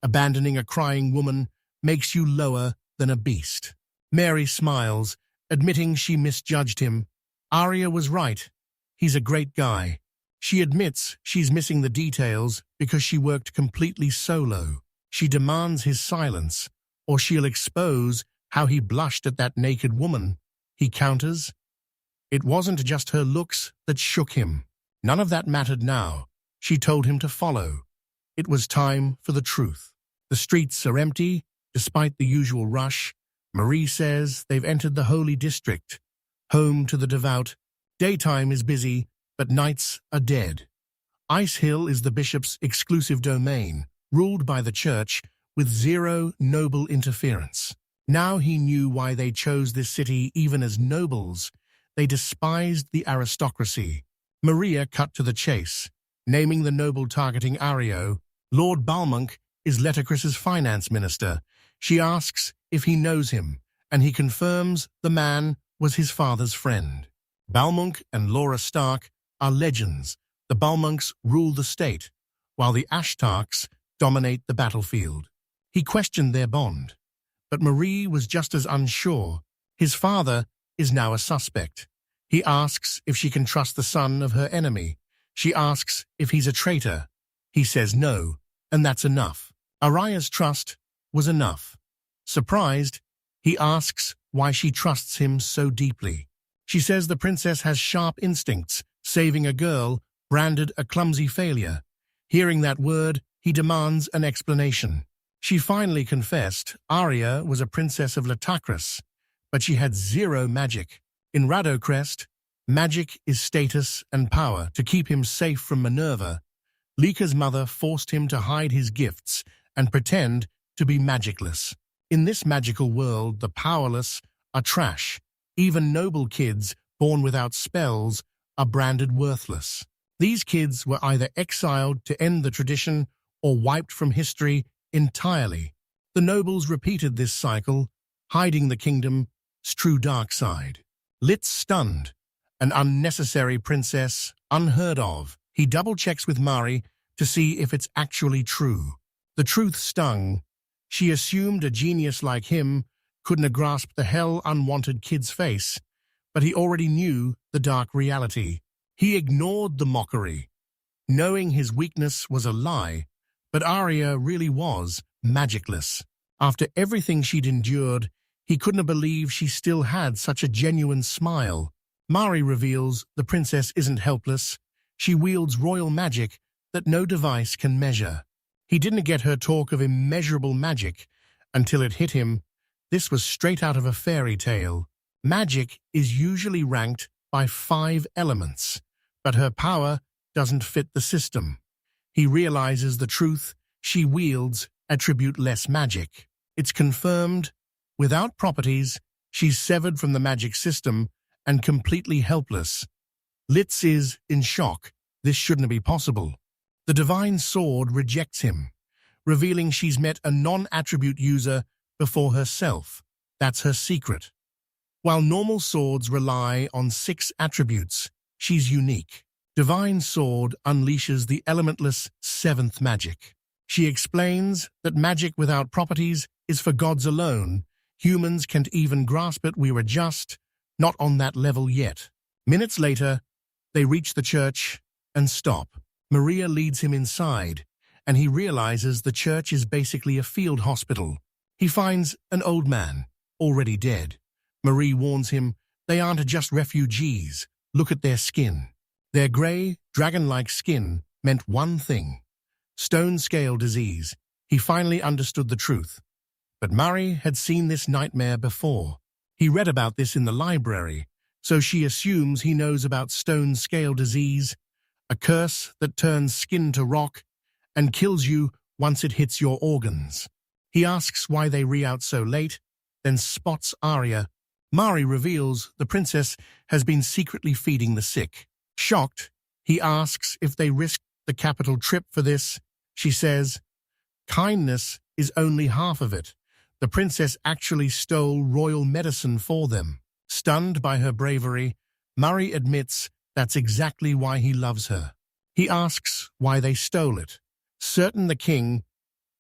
Abandoning a crying woman makes you lower than a beast. Mary smiles, admitting she misjudged him. Arya was right. He's a great guy. She admits she's missing the details because she worked completely solo. She demands his silence, or she'll expose how he blushed at that naked woman. He counters. It wasn't just her looks that shook him. None of that mattered now. She told him to follow. It was time for the truth. The streets are empty, despite the usual rush. Marie says they've entered the holy district, home to the devout. Daytime is busy, but nights are dead. Ice Hill is the bishop's exclusive domain, ruled by the church with zero noble interference. Now he knew why they chose this city even as nobles. They despised the aristocracy. Maria cut to the chase, naming the noble targeting Ario. Lord Balmonk is Lettercris's finance minister. She asks if he knows him, and he confirms the man was his father's friend. Balmonk and Laura Stark are legends. The Balmonks rule the state, while the Ashtarks dominate the battlefield. He questioned their bond, but Marie was just as unsure. His father is now a suspect. He asks if she can trust the son of her enemy. She asks if he's a traitor. He says no, and that's enough. Araya's trust was enough. Surprised, he asks why she trusts him so deeply. She says the princess has sharp instincts. Saving a girl branded a clumsy failure. Hearing that word, he demands an explanation. She finally confessed Arya was a princess of Lettercris, but she had zero magic. In Radocrest, magic is status and power. To keep him safe from Minerva, Lika's mother forced him to hide his gifts and pretend to be magicless. In this magical world, the powerless are trash. Even noble kids born without spells are branded worthless. These kids were either exiled to end the tradition or wiped from history entirely. The nobles repeated this cycle, hiding the kingdom's true dark side. Lit stunned, an unnecessary princess, unheard of. He double-checks with Mari to see if it's actually true. The truth stung. She assumed a genius like him couldn't have grasped the hell-unwanted kid's face, but he already knew the dark reality. He ignored the mockery, knowing his weakness was a lie, but Arya really was magicless. After everything she'd endured, he couldn't believe she still had such a genuine smile. Mari reveals the princess isn't helpless. She wields royal magic that no device can measure. He didn't get her talk of immeasurable magic until it hit him. This was straight out of a fairy tale. Magic is usually ranked by 5 elements, but her power doesn't fit the system. He realizes the truth she wields attribute less magic. It's confirmed. Without properties, she's severed from the magic system and completely helpless. Litz is in shock. This shouldn't be possible. The divine sword rejects him, revealing she's met a non-attribute user before herself. That's her secret. While normal swords rely on 6 attributes, she's unique. Divine Sword unleashes the elementless 7th magic. She explains that magic without properties is for gods alone. Humans can't even grasp it. We were just not on that level yet. Minutes later, they reach the church and stop. Maria leads him inside, and he realizes the church is basically a field hospital. He finds an old man, already dead. Marie warns him they aren't just refugees. Look at their skin. Their grey, dragon-like skin meant one thing: Stonecale disease. He finally understood the truth. But Murray had seen this nightmare before. He read about this in the library, so she assumes he knows about Stonecale disease, a curse that turns skin to rock and kills you once it hits your organs. He asks why they re-out so late, then spots Arya. Mari reveals the princess has been secretly feeding the sick. Shocked, he asks if they risked the capital trip for this. She says, kindness is only half of it. The princess actually stole royal medicine for them. Stunned by her bravery, Murray admits that's exactly why he loves her. He asks why they stole it. Certain the king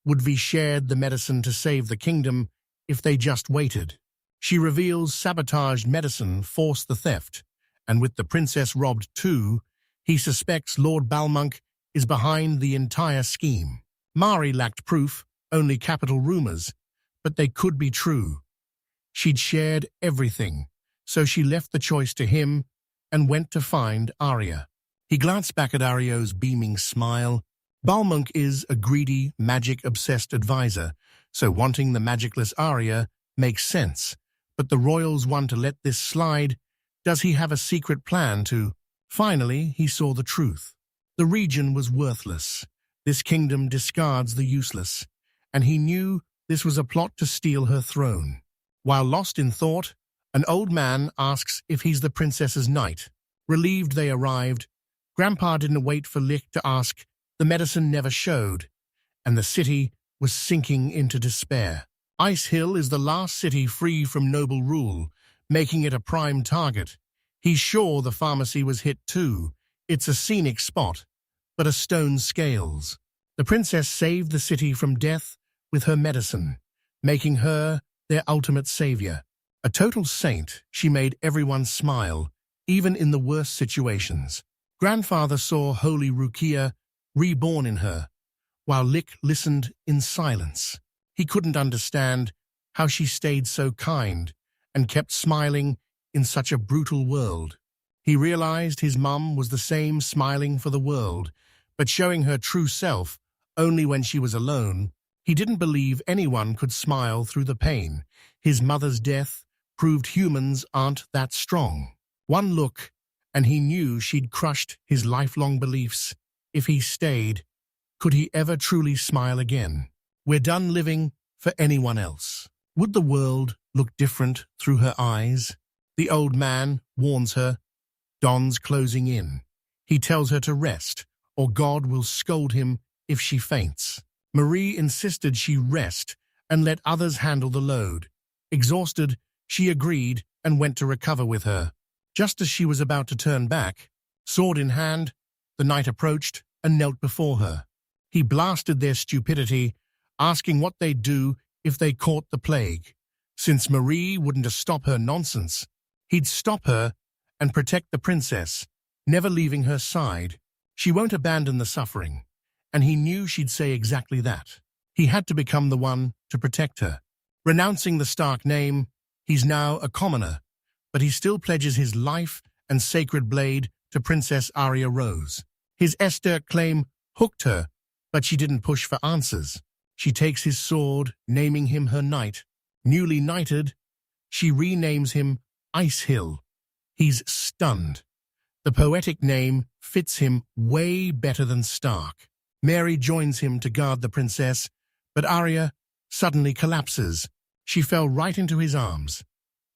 would be shared the medicine to save the kingdom, if they just waited. She reveals sabotaged medicine forced the theft, and with the princess robbed too, he suspects Lord Balmonk is behind the entire scheme. Mari lacked proof, only capital rumors, but they could be true. She'd shared everything, so she left the choice to him and went to find Arya. He glanced back at Arya's beaming smile. Balmonk is a greedy, magic-obsessed advisor, so wanting the magicless Arya makes sense. But the royals want to let this slide. Does he have a secret plan to... Finally, he saw the truth. The region was worthless. This kingdom discards the useless, and he knew this was a plot to steal her throne. While lost in thought, an old man asks if he's the princess's knight. Relieved they arrived, Grandpa didn't wait for Lick to ask. The medicine never showed, and the city was sinking into despair. Ice Hill is the last city free from noble rule, making it a prime target. He's sure the pharmacy was hit too. It's a scenic spot, but a stone scales. The princess saved the city from death with her medicine, making her their ultimate savior. A total saint, she made everyone smile, even in the worst situations. Grandfather saw Holy Rukia reborn in her, while Lick listened in silence. He couldn't understand how she stayed so kind and kept smiling in such a brutal world. He realized his mum was the same, smiling for the world, but showing her true self only when she was alone. He didn't believe anyone could smile through the pain. His mother's death proved humans aren't that strong. One look, and he knew she'd crushed his lifelong beliefs. If he stayed, could he ever truly smile again? We're done living for anyone else. Would the world look different through her eyes? The old man warns her. Dawn's closing in. He tells her to rest, or God will scold him if she faints. Marie insisted she rest and let others handle the load. Exhausted, she agreed and went to recover with her. Just as she was about to turn back, sword in hand, the knight approached and knelt before her. He blasted their stupidity, asking what they'd do if they caught the plague. Since Marie wouldn't stop her nonsense, he'd stop her and protect the princess, never leaving her side. She won't abandon the suffering, and he knew she'd say exactly that. He had to become the one to protect her. Renouncing the Stark name, he's now a commoner, but he still pledges his life and sacred blade to Princess Arya Rose. His Esther claim hooked her, but she didn't push for answers. She takes his sword, naming him her knight. Newly knighted, she renames him Ice Hill. He's stunned. The poetic name fits him way better than Stark. Mary joins him to guard the princess, but Arya suddenly collapses. She fell right into his arms.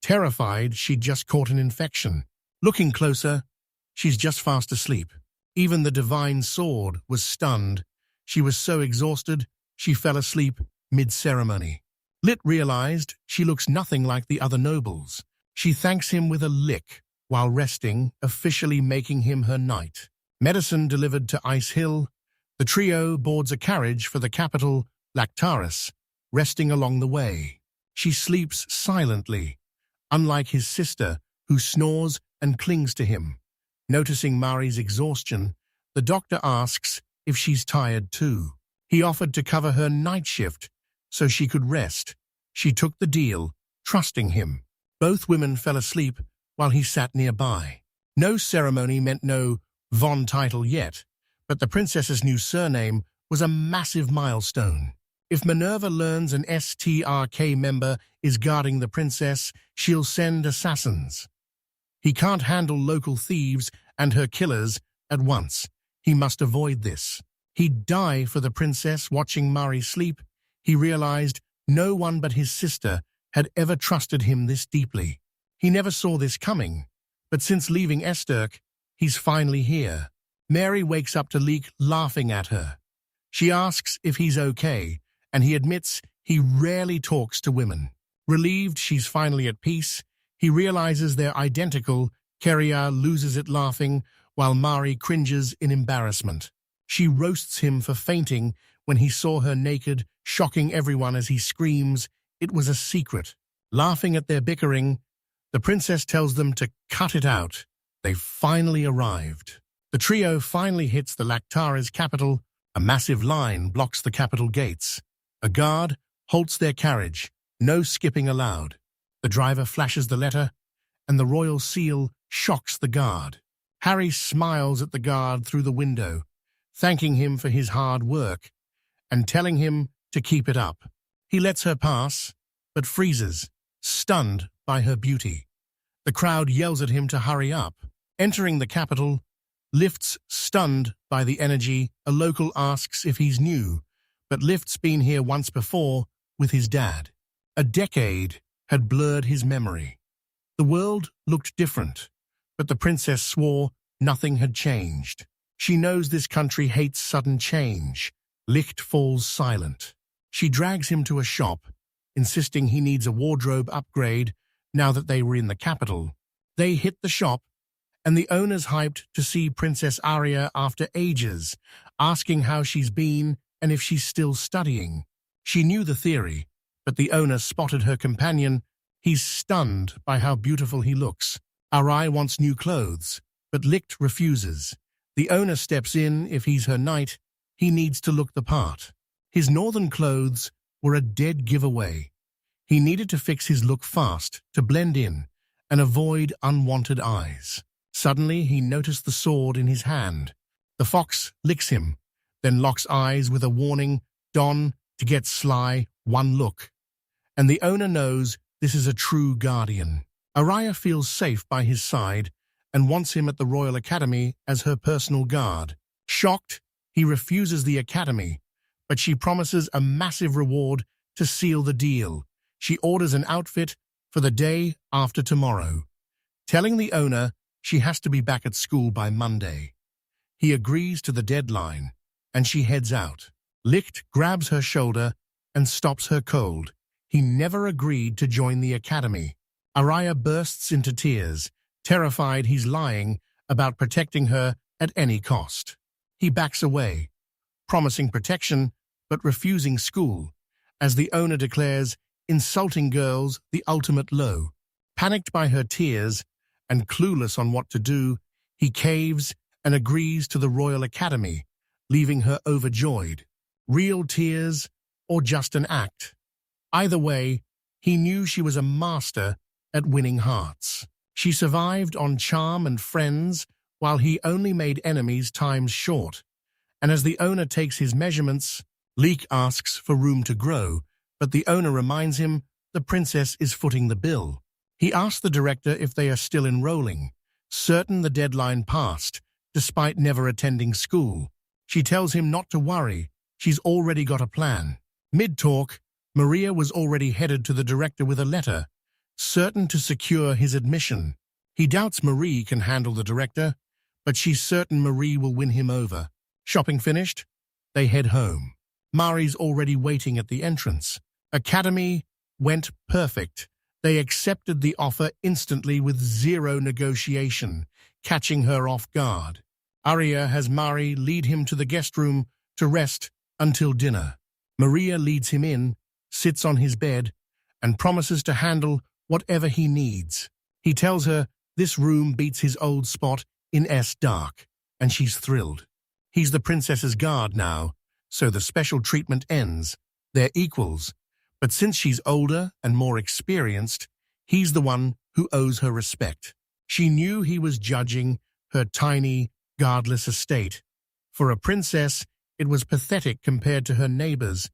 Terrified, she'd just caught an infection. Looking closer, she's just fast asleep. Even the divine sword was stunned. She was so exhausted, she fell asleep mid-ceremony. Lit realized she looks nothing like the other nobles. She thanks him with a lick while resting, officially making him her knight. Medicine delivered to Ice Hill. The trio boards a carriage for the capital, Lactaris, resting along the way. She sleeps silently, unlike his sister, who snores and clings to him. Noticing Mari's exhaustion, the doctor asks if she's tired too. He offered to cover her night shift so she could rest. She took the deal, trusting him. Both women fell asleep while he sat nearby. No ceremony meant no Von title yet, but the princess's new surname was a massive milestone. If Minerva learns an STRK member is guarding the princess, she'll send assassins. He can't handle local thieves and her killers at once. He must avoid this. He'd die for the princess. Watching Mari sleep, he realized no one but his sister had ever trusted him this deeply. He never saw this coming, but since leaving Esturk, he's finally here. Mary wakes up to Leek laughing at her. She asks if he's okay, and he admits he rarely talks to women. Relieved she's finally at peace, he realizes they're identical. Keria loses it laughing, while Mari cringes in embarrassment. She roasts him for fainting when he saw her naked, shocking everyone as he screams, It was a secret. Laughing at their bickering, the princess tells them to cut it out. They've finally arrived. The trio finally hits the Lactara's capital. A massive line blocks the capital gates. A guard halts their carriage. No skipping allowed. The driver flashes the letter, and the royal seal shocks the guard. Harry smiles at the guard through the window, thanking him for his hard work and telling him to keep it up. He lets her pass, but freezes, stunned by her beauty. The crowd yells at him to hurry up. Entering the capital, Lift's stunned by the energy. A local asks if he's new, but Lift's been here once before with his dad. A decade had blurred his memory. The world looked different, but the princess swore nothing had changed. She knows this country hates sudden change. Licht falls silent. She drags him to a shop, insisting he needs a wardrobe upgrade now that they were in the capital. They hit the shop, and the owner's hyped to see Princess Aria after ages, asking how she's been and if she's still studying. She knew the theory, but the owner spotted her companion. He's stunned by how beautiful he looks. Arai wants new clothes, but Licht refuses. The owner steps in. If he's her knight, he needs to look the part. His northern clothes were a dead giveaway. He needed to fix his look fast to blend in and avoid unwanted eyes. Suddenly, he noticed the sword in his hand. The fox licks him, then locks eyes with a warning, "Don, to get sly, one look." And the owner knows this is a true guardian. Araya feels safe by his side and wants him at the Royal Academy as her personal guard. Shocked, he refuses the academy, but she promises a massive reward to seal the deal. She orders an outfit for the day after tomorrow, telling the owner she has to be back at school by Monday. He agrees to the deadline, and she heads out. Licht grabs her shoulder and stops her cold. He never agreed to join the academy. Araya bursts into tears, terrified he's lying about protecting her at any cost. He backs away, promising protection but refusing school, as the owner declares insulting girls the ultimate low. Panicked by her tears and clueless on what to do, he caves and agrees to the Royal Academy, leaving her overjoyed. Real tears or just an act? Either way, he knew she was a master at winning hearts. She survived on charm and friends, while he only made enemies times short. And as the owner takes his measurements, Leek asks for room to grow, but the owner reminds him the princess is footing the bill. He asks the director if they are still enrolling, certain the deadline passed, despite never attending school. She tells him not to worry, she's already got a plan. Mid-talk, Maria was already headed to the director with a letter, certain to secure his admission. He doubts Marie can handle the director, but she's certain Marie will win him over. Shopping finished, they head home. Mari's already waiting at the entrance. Academy went perfect. They accepted the offer instantly with zero negotiation, catching her off guard. Arya has Mari lead him to the guest room to rest until dinner. Maria leads him in, sits on his bed, and promises to handle whatever he needs. He tells her this room beats his old spot in S Dark, and she's thrilled. He's the princess's guard now, so the special treatment ends. They're equals, but since she's older and more experienced, he's the one who owes her respect. She knew he was judging her tiny, guardless estate. For a princess, it was pathetic compared to her neighbors,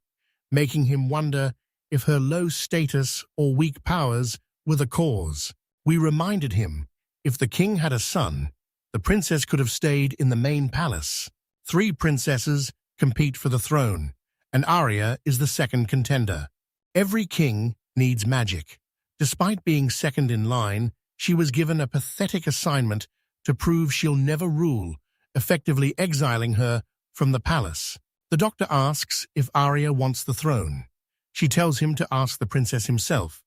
making him wonder if her low status or weak powers were the cause. We reminded him, if the king had a son, the princess could have stayed in the main palace. 3 princesses compete for the throne, and Arya is the second contender. Every king needs magic. Despite being second in line, she was given a pathetic assignment to prove she'll never rule, effectively exiling her from the palace. The doctor asks if Arya wants the throne. She tells him to ask the princess himself,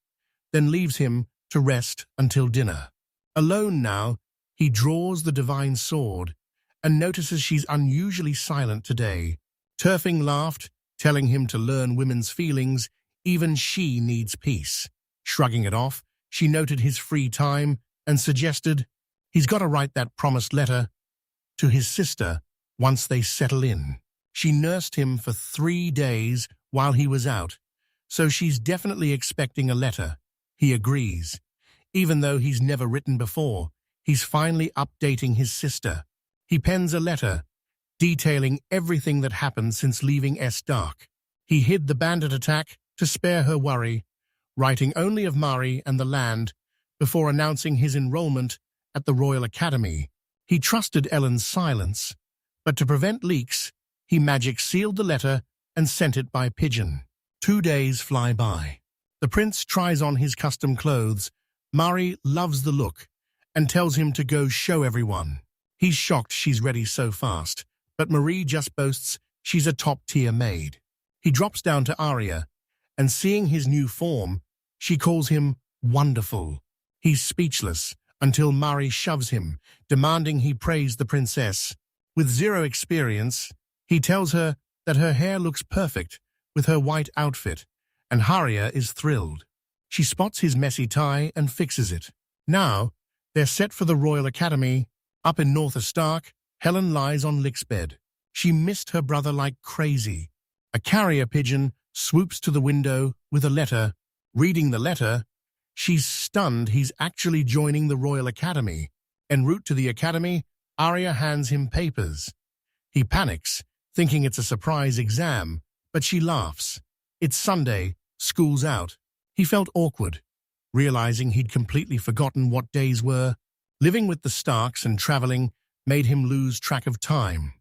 then leaves him to rest until dinner. Alone now, he draws the divine sword and notices she's unusually silent today. Turfing laughed, telling him to learn women's feelings Even she needs peace. Shrugging it off, she noted his free time and suggested he's got to write that promised letter to his sister once they settle in. She nursed him for 3 days while he was out, so she's definitely expecting a letter. He agrees. Even though he's never written before, he's finally updating his sister. He pens a letter, detailing everything that happened since leaving Dark. He hid the bandit attack to spare her worry, writing only of Mari and the land before announcing his enrollment at the Royal Academy. He trusted Ellen's silence, but to prevent leaks, he magic sealed the letter and sent it by pigeon. 2 days fly by. The prince tries on his custom clothes. Mari loves the look and tells him to go show everyone. He's shocked she's ready so fast, but Marie just boasts she's a top-tier maid. He drops down to Arya, and seeing his new form, she calls him wonderful. He's speechless until Mari shoves him, demanding he praise the princess. With zero experience, he tells her that her hair looks perfect with her white outfit, and Arya is thrilled. She spots his messy tie and fixes it. Now, they're set for the Royal Academy. Up in North Stark, Helen lies on Lick's bed. She missed her brother like crazy. A carrier pigeon swoops to the window with a letter. Reading the letter, she's stunned he's actually joining the Royal Academy. En route to the academy, Arya hands him papers. He panics, thinking it's a surprise exam, but she laughs. It's Sunday, school's out. He felt awkward, realizing he'd completely forgotten what days were. Living with the Starks and traveling made him lose track of time.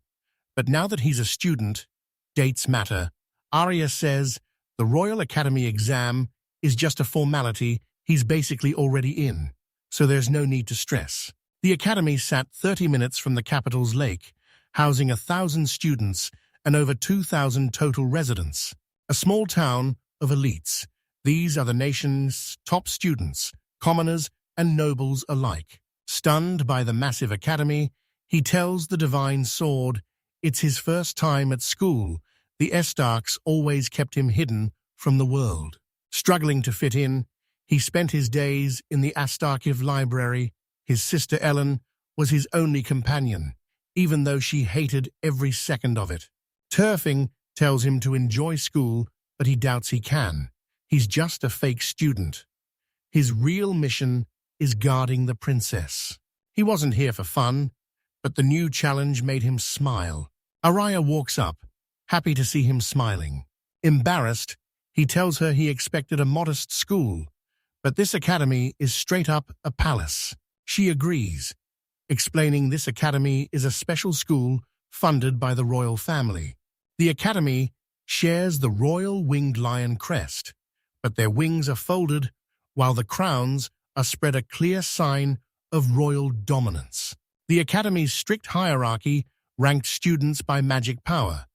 But now that he's a student, dates matter. Arya says the Royal Academy exam is just a formality he's basically already in, so there's no need to stress. The academy sat 30 minutes from the capital's lake, housing 1,000 students and over 2,000 total residents. A small town of elites. These are the nation's top students, commoners and nobles alike. Stunned by the massive academy, he tells the Divine Sword it's his first time at school. The Starks always kept him hidden from the world. Struggling to fit in, he spent his days in the Astarkiv library. His sister Ellen was his only companion, even though she hated every second of it. Turfing tells him to enjoy school, but he doubts he can. He's just a fake student. His real mission is guarding the princess. He wasn't here for fun, but the new challenge made him smile. Arya walks up, happy to see him smiling. Embarrassed, he tells her he expected a modest school, but this academy is straight up a palace. She agrees, explaining this academy is a special school funded by the royal family. The academy shares the royal winged lion crest, but their wings are folded while the crowns are spread, a clear sign of royal dominance. The academy's strict hierarchy ranked students by magic power.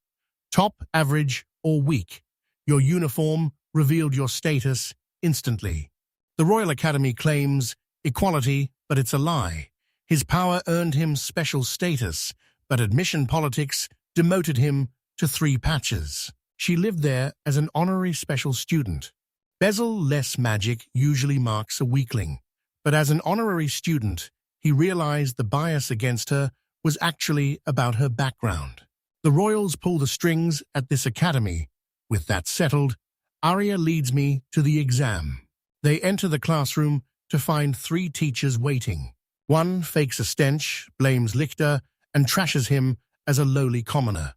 Top, average, or weak. Your uniform revealed your status instantly. The Royal Academy claims equality, but it's a lie. His power earned him special status, but admission politics demoted him to 3 patches. She lived there as an honorary special student. Bezel-less magic usually marks a weakling, but as an honorary student, he realized the bias against her was actually about her background. The royals pull the strings at this academy. With that settled, Arya leads me to the exam. They enter the classroom to find 3 teachers waiting. One fakes a stench, blames Lichter, and trashes him as a lowly commoner.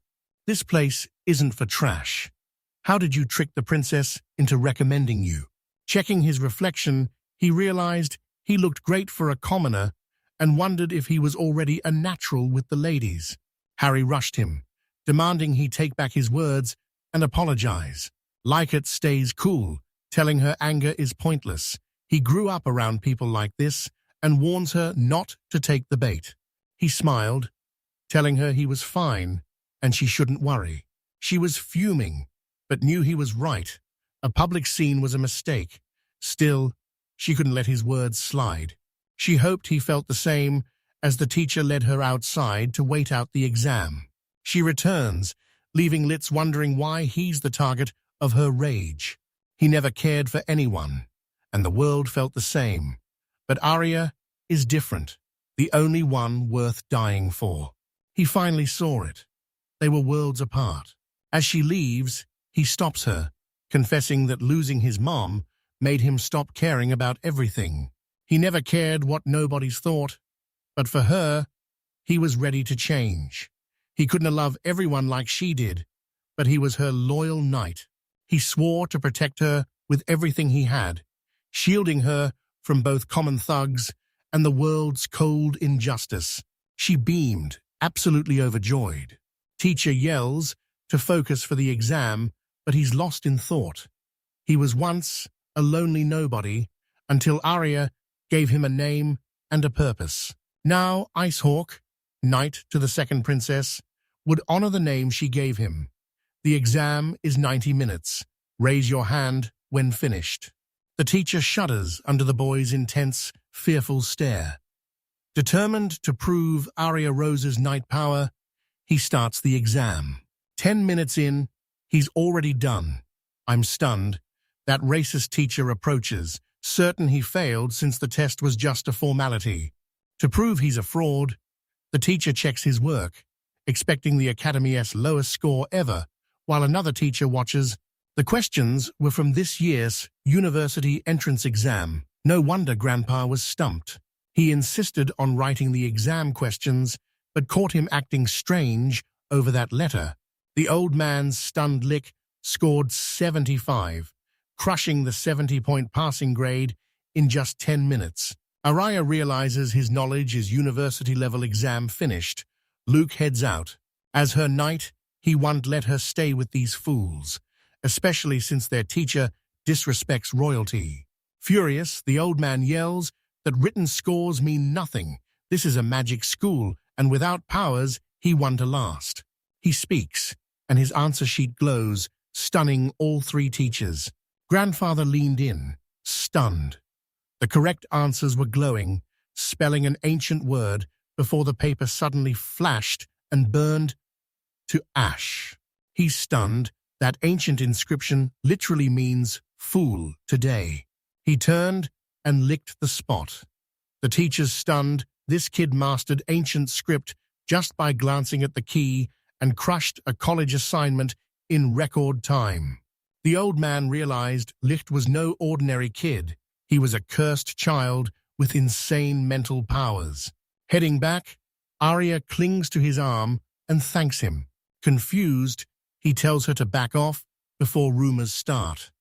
This place isn't for trash. How did you trick the princess into recommending you? Checking his reflection, he realized he looked great for a commoner and wondered if he was already a natural with the ladies. Harry rushed him, demanding he take back his words and apologize. Lycett stays cool, telling her anger is pointless. He grew up around people like this and warns her not to take the bait. He smiled, telling her he was fine and she shouldn't worry. She was fuming, but knew he was right. A public scene was a mistake. Still, she couldn't let his words slide. She hoped he felt the same as the teacher led her outside to wait out the exam. She returns, leaving Litz wondering why he's the target of her rage. He never cared for anyone, and the world felt the same. But Arya is different, the only one worth dying for. He finally saw it. They were worlds apart. As she leaves, he stops her, confessing that losing his mom made him stop caring about everything. He never cared what nobody's thought, but for her, he was ready to change. He couldn't love everyone like she did, but he was her loyal knight. He swore to protect her with everything he had, shielding her from both common thugs and the world's cold injustice. She beamed, absolutely overjoyed. Teacher yells to focus for the exam, but he's lost in thought. He was once a lonely nobody until Arya gave him a name and a purpose. Now Icehawk, knight to the second princess, would honor the name she gave him. The exam is 90 minutes. Raise your hand when finished. The teacher shudders under the boy's intense, fearful stare. Determined to prove Arya Rose's knight power, he starts the exam. 10 minutes in, he's already done. I'm stunned. That racist teacher approaches, certain he failed since the test was just a formality. To prove he's a fraud, the teacher checks his work, expecting the Academy's lowest score ever, while another teacher watches. The questions were from this year's university entrance exam. No wonder Grandpa was stumped. He insisted on writing the exam questions, but caught him acting strange over that letter. The old man's stunned lick scored 75, crushing the 70-point passing grade in just 10 minutes. Arya realizes his knowledge is university-level exam finished. Luke heads out. As her knight, he won't let her stay with these fools, especially since their teacher disrespects royalty. Furious, the old man yells that written scores mean nothing. This is a magic school, and without powers, he won to last. He speaks, and his answer sheet glows, stunning all three teachers. Grandfather leaned in, stunned. The correct answers were glowing, spelling an ancient word before the paper suddenly flashed and burned to ash. He's stunned. That ancient inscription literally means fool today. He turned and licked the spot. The teacher's stunned. This kid mastered ancient script just by glancing at the key and crushed a college assignment in record time. The old man realized Licht was no ordinary kid. He was a cursed child with insane mental powers. Heading back, Arya clings to his arm and thanks him. Confused, he tells her to back off before rumors start.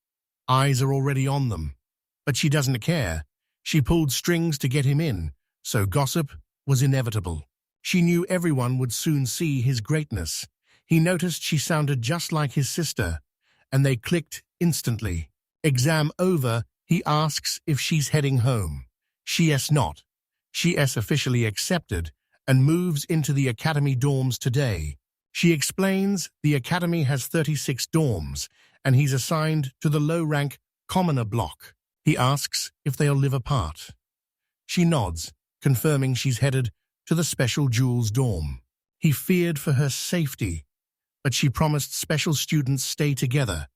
Eyes are already on them, but she doesn't care. She pulled strings to get him in, so gossip was inevitable. She knew everyone would soon see his greatness. He noticed she sounded just like his sister, and they clicked instantly. Exam over, he asks if she's heading home. She's not. She's officially accepted and moves into the academy dorms today. She explains the academy has 36 dorms, and he's assigned to the low-rank commoner block. He asks if they'll live apart. She nods, confirming she's headed to the special Jules dorm. He feared for her safety, but she promised special students stay together,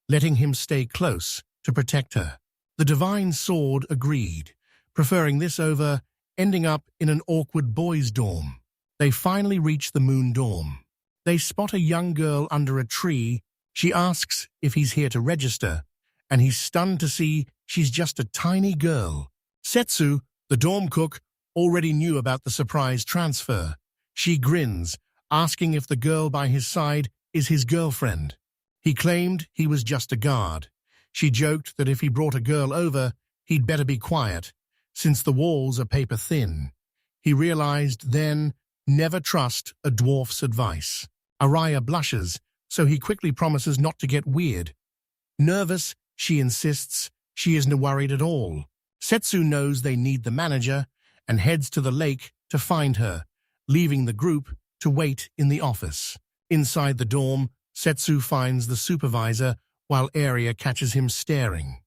letting him stay close to protect her. The divine sword agreed, preferring this over ending up in an awkward boys' dorm. They finally reach the moon dorm. They spot a young girl under a tree. She asks if he's here to register, and he's stunned to see she's just a tiny girl. Setsu, the dorm cook, already knew about the surprise transfer. She grins, asking if the girl by his side is his girlfriend. He claimed he was just a guard. She joked that if he brought a girl over, he'd better be quiet, since the walls are paper thin. He realized then, never trust a dwarf's advice. Arya blushes, so he quickly promises not to get weird. Nervous, she insists she isn't worried at all. Setsu knows they need the manager and heads to the lake to find her, leaving the group to wait in the office. Inside the dorm, Setsu finds the supervisor while Arya catches him staring.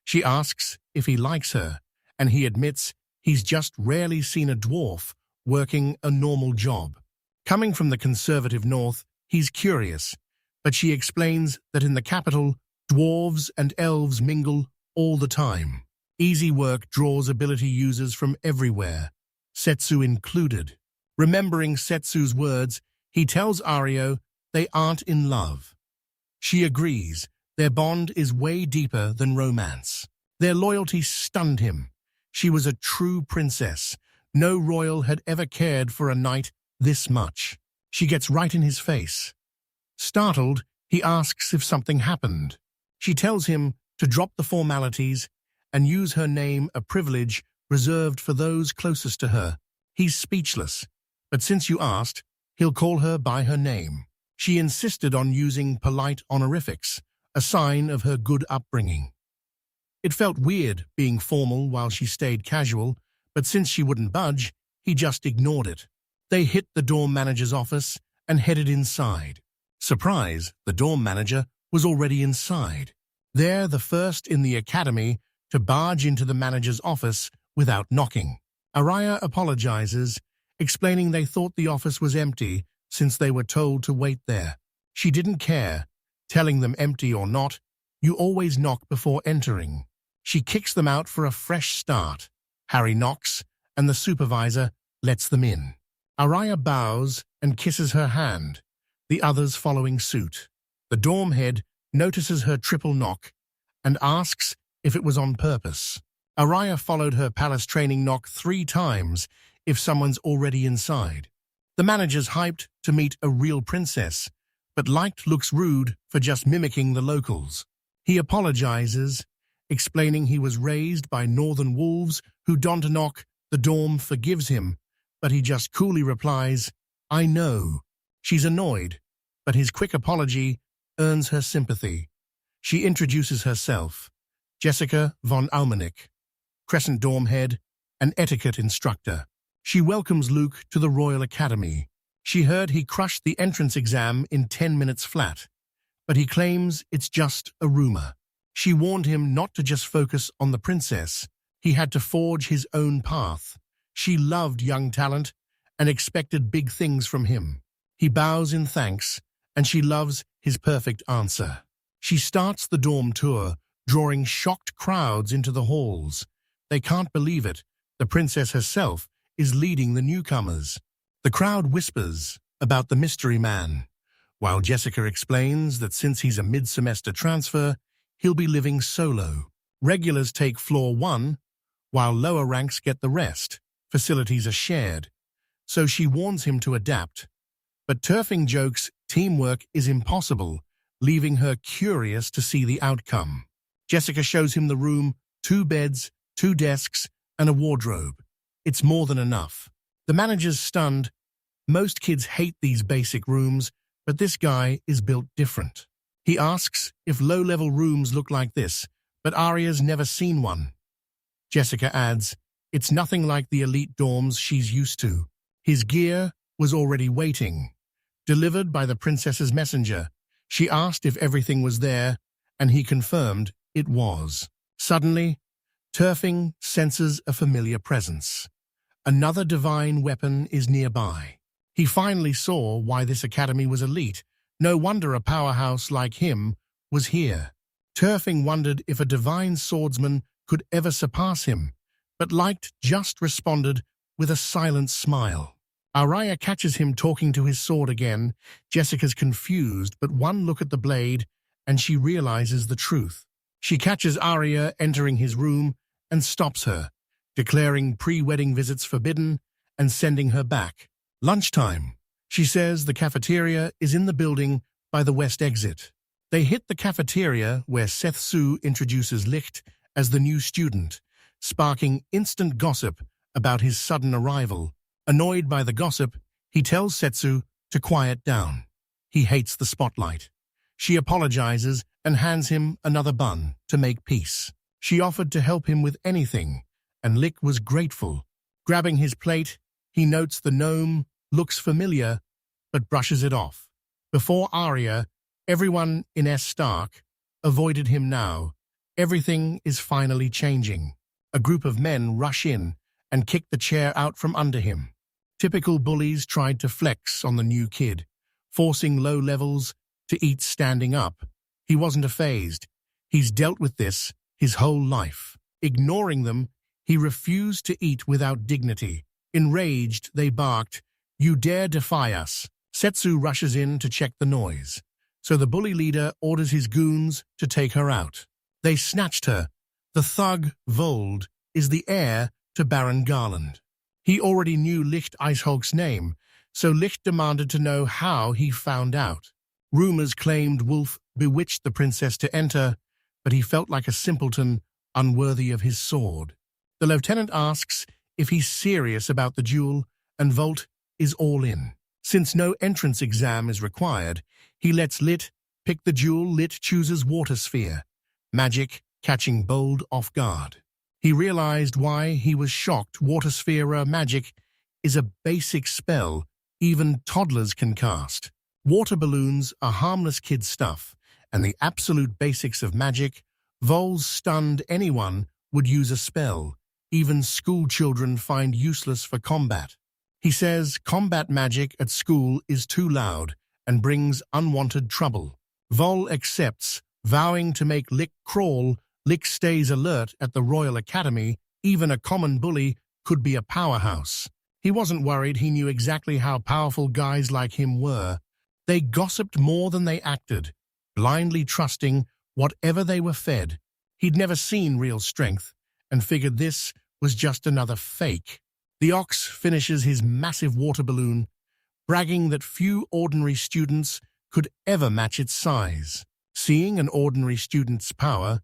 She asks if he likes her, and he admits he's just rarely seen a dwarf working a normal job. Coming from the conservative north, he's curious, but she explains that in the capital, Dwarves and elves mingle all the time. Easy work draws ability users from everywhere, Setsu included. Remembering Setsu's words, he tells Ario they aren't in love. She agrees. Their bond is way deeper than romance. Their loyalty stunned him. She was a true princess. No royal had ever cared for a knight this much. She gets right in his face. Startled, he asks if something happened. She tells him to drop the formalities and use her name, a privilege reserved for those closest to her. He's speechless, but since you asked, he'll call her by her name. She insisted on using polite honorifics, a sign of her good upbringing. It felt weird being formal while she stayed casual, but since she wouldn't budge, he just ignored it. They hit the dorm manager's office and headed inside. Surprise, the dorm manager was already inside. They're the first in the academy to barge into the manager's office without knocking. Araya apologizes, explaining they thought the office was empty since they were told to wait there. She didn't care, telling them empty or not, you always knock before entering. She kicks them out for a fresh start. Harry knocks, and the supervisor lets them in. Araya bows and kisses her hand, the others following suit. The dorm head notices her triple knock and asks if it was on purpose. Araya followed her palace training knock 3 times if someone's already inside. The manager's hyped to meet a real princess, but looks rude for just mimicking the locals. He apologizes, explaining he was raised by northern wolves who don't knock. The dorm forgives him, but he just coolly replies, I know. She's annoyed, but his quick apology earns her sympathy. She introduces herself, Jessica von Almanik, Crescent dorm head, an etiquette instructor. She welcomes Luke to the Royal Academy. She heard he crushed the entrance exam in 10 minutes flat, but he claims it's just a rumor. She warned him not to just focus on the princess. He had to forge his own path. She loved young talent and expected big things from him. He bows in thanks, and she loves his perfect answer. She starts the dorm tour, drawing shocked crowds into the halls. They can't believe it. The princess herself is leading the newcomers. The crowd whispers about the mystery man, while Jessica explains that since he's a mid-semester transfer, he'll be living solo. Regulars take floor 1, while lower ranks get the rest. Facilities are shared, so she warns him to adapt. But turfing jokes teamwork is impossible, leaving her curious to see the outcome. Jessica shows him the room, 2 beds, 2 desks, and a wardrobe. It's more than enough. The manager's stunned. Most kids hate these basic rooms, but this guy is built different. He asks if low-level rooms look like this, but Arya's never seen one. Jessica adds, it's nothing like the elite dorms she's used to. His gear was already waiting. Delivered by the princess's messenger, she asked if everything was there, and he confirmed it was. Suddenly, Turfing senses a familiar presence. Another divine weapon is nearby. He finally saw why this academy was elite. No wonder a powerhouse like him was here. Turfing wondered if a divine swordsman could ever surpass him, but just responded with a silent smile. Araya catches him talking to his sword again. Jessica's confused, but one look at the blade, and she realizes the truth. She catches Arya entering his room and stops her, declaring pre-wedding visits forbidden and sending her back. Lunchtime. She says the cafeteria is in the building by the west exit. They hit the cafeteria where Setsu introduces Licht as the new student, sparking instant gossip about his sudden arrival. Annoyed by the gossip, he tells Setsu to quiet down. He hates the spotlight. She apologizes and hands him another bun to make peace. She offered to help him with anything, and Lick was grateful. Grabbing his plate, he notes the gnome looks familiar, but brushes it off. Before Arya, everyone in S. Stark avoided him now. Everything is finally changing. A group of men rush in and kick the chair out from under him. Typical bullies tried to flex on the new kid, forcing low levels to eat standing up. He wasn't fazed. He's dealt with this his whole life. Ignoring them, he refused to eat without dignity. Enraged, they barked, "You dare defy us!" Setsu rushes in to check the noise, so the bully leader orders his goons to take her out. They snatched her. The thug, Vold, is the heir to Baron Garland. He already knew Licht Icehawk's name, so Licht demanded to know how he found out. Rumors claimed Wolf bewitched the princess to enter, but he felt like a simpleton, unworthy of his sword. The lieutenant asks if he's serious about the duel, and Volt is all in. Since no entrance exam is required, he lets Lit pick the duel. Lit chooses Water Sphere, magic catching Bold off guard. He realized why he was shocked. Water Sphere magic is a basic spell even toddlers can cast. Water balloons are harmless kid stuff, and the absolute basics of magic. Vol's stunned anyone would use a spell. Even school children find useless for combat. He says combat magic at school is too loud and brings unwanted trouble. Vol accepts, vowing to make Lick crawl. Lick stays alert at the Royal Academy. Even a common bully could be a powerhouse. He wasn't worried. He knew exactly how powerful guys like him were. They gossiped more than they acted, blindly trusting whatever they were fed. He'd never seen real strength and figured this was just another fake. The Ox finishes his massive water balloon, bragging that few ordinary students could ever match its size. Seeing an ordinary student's power,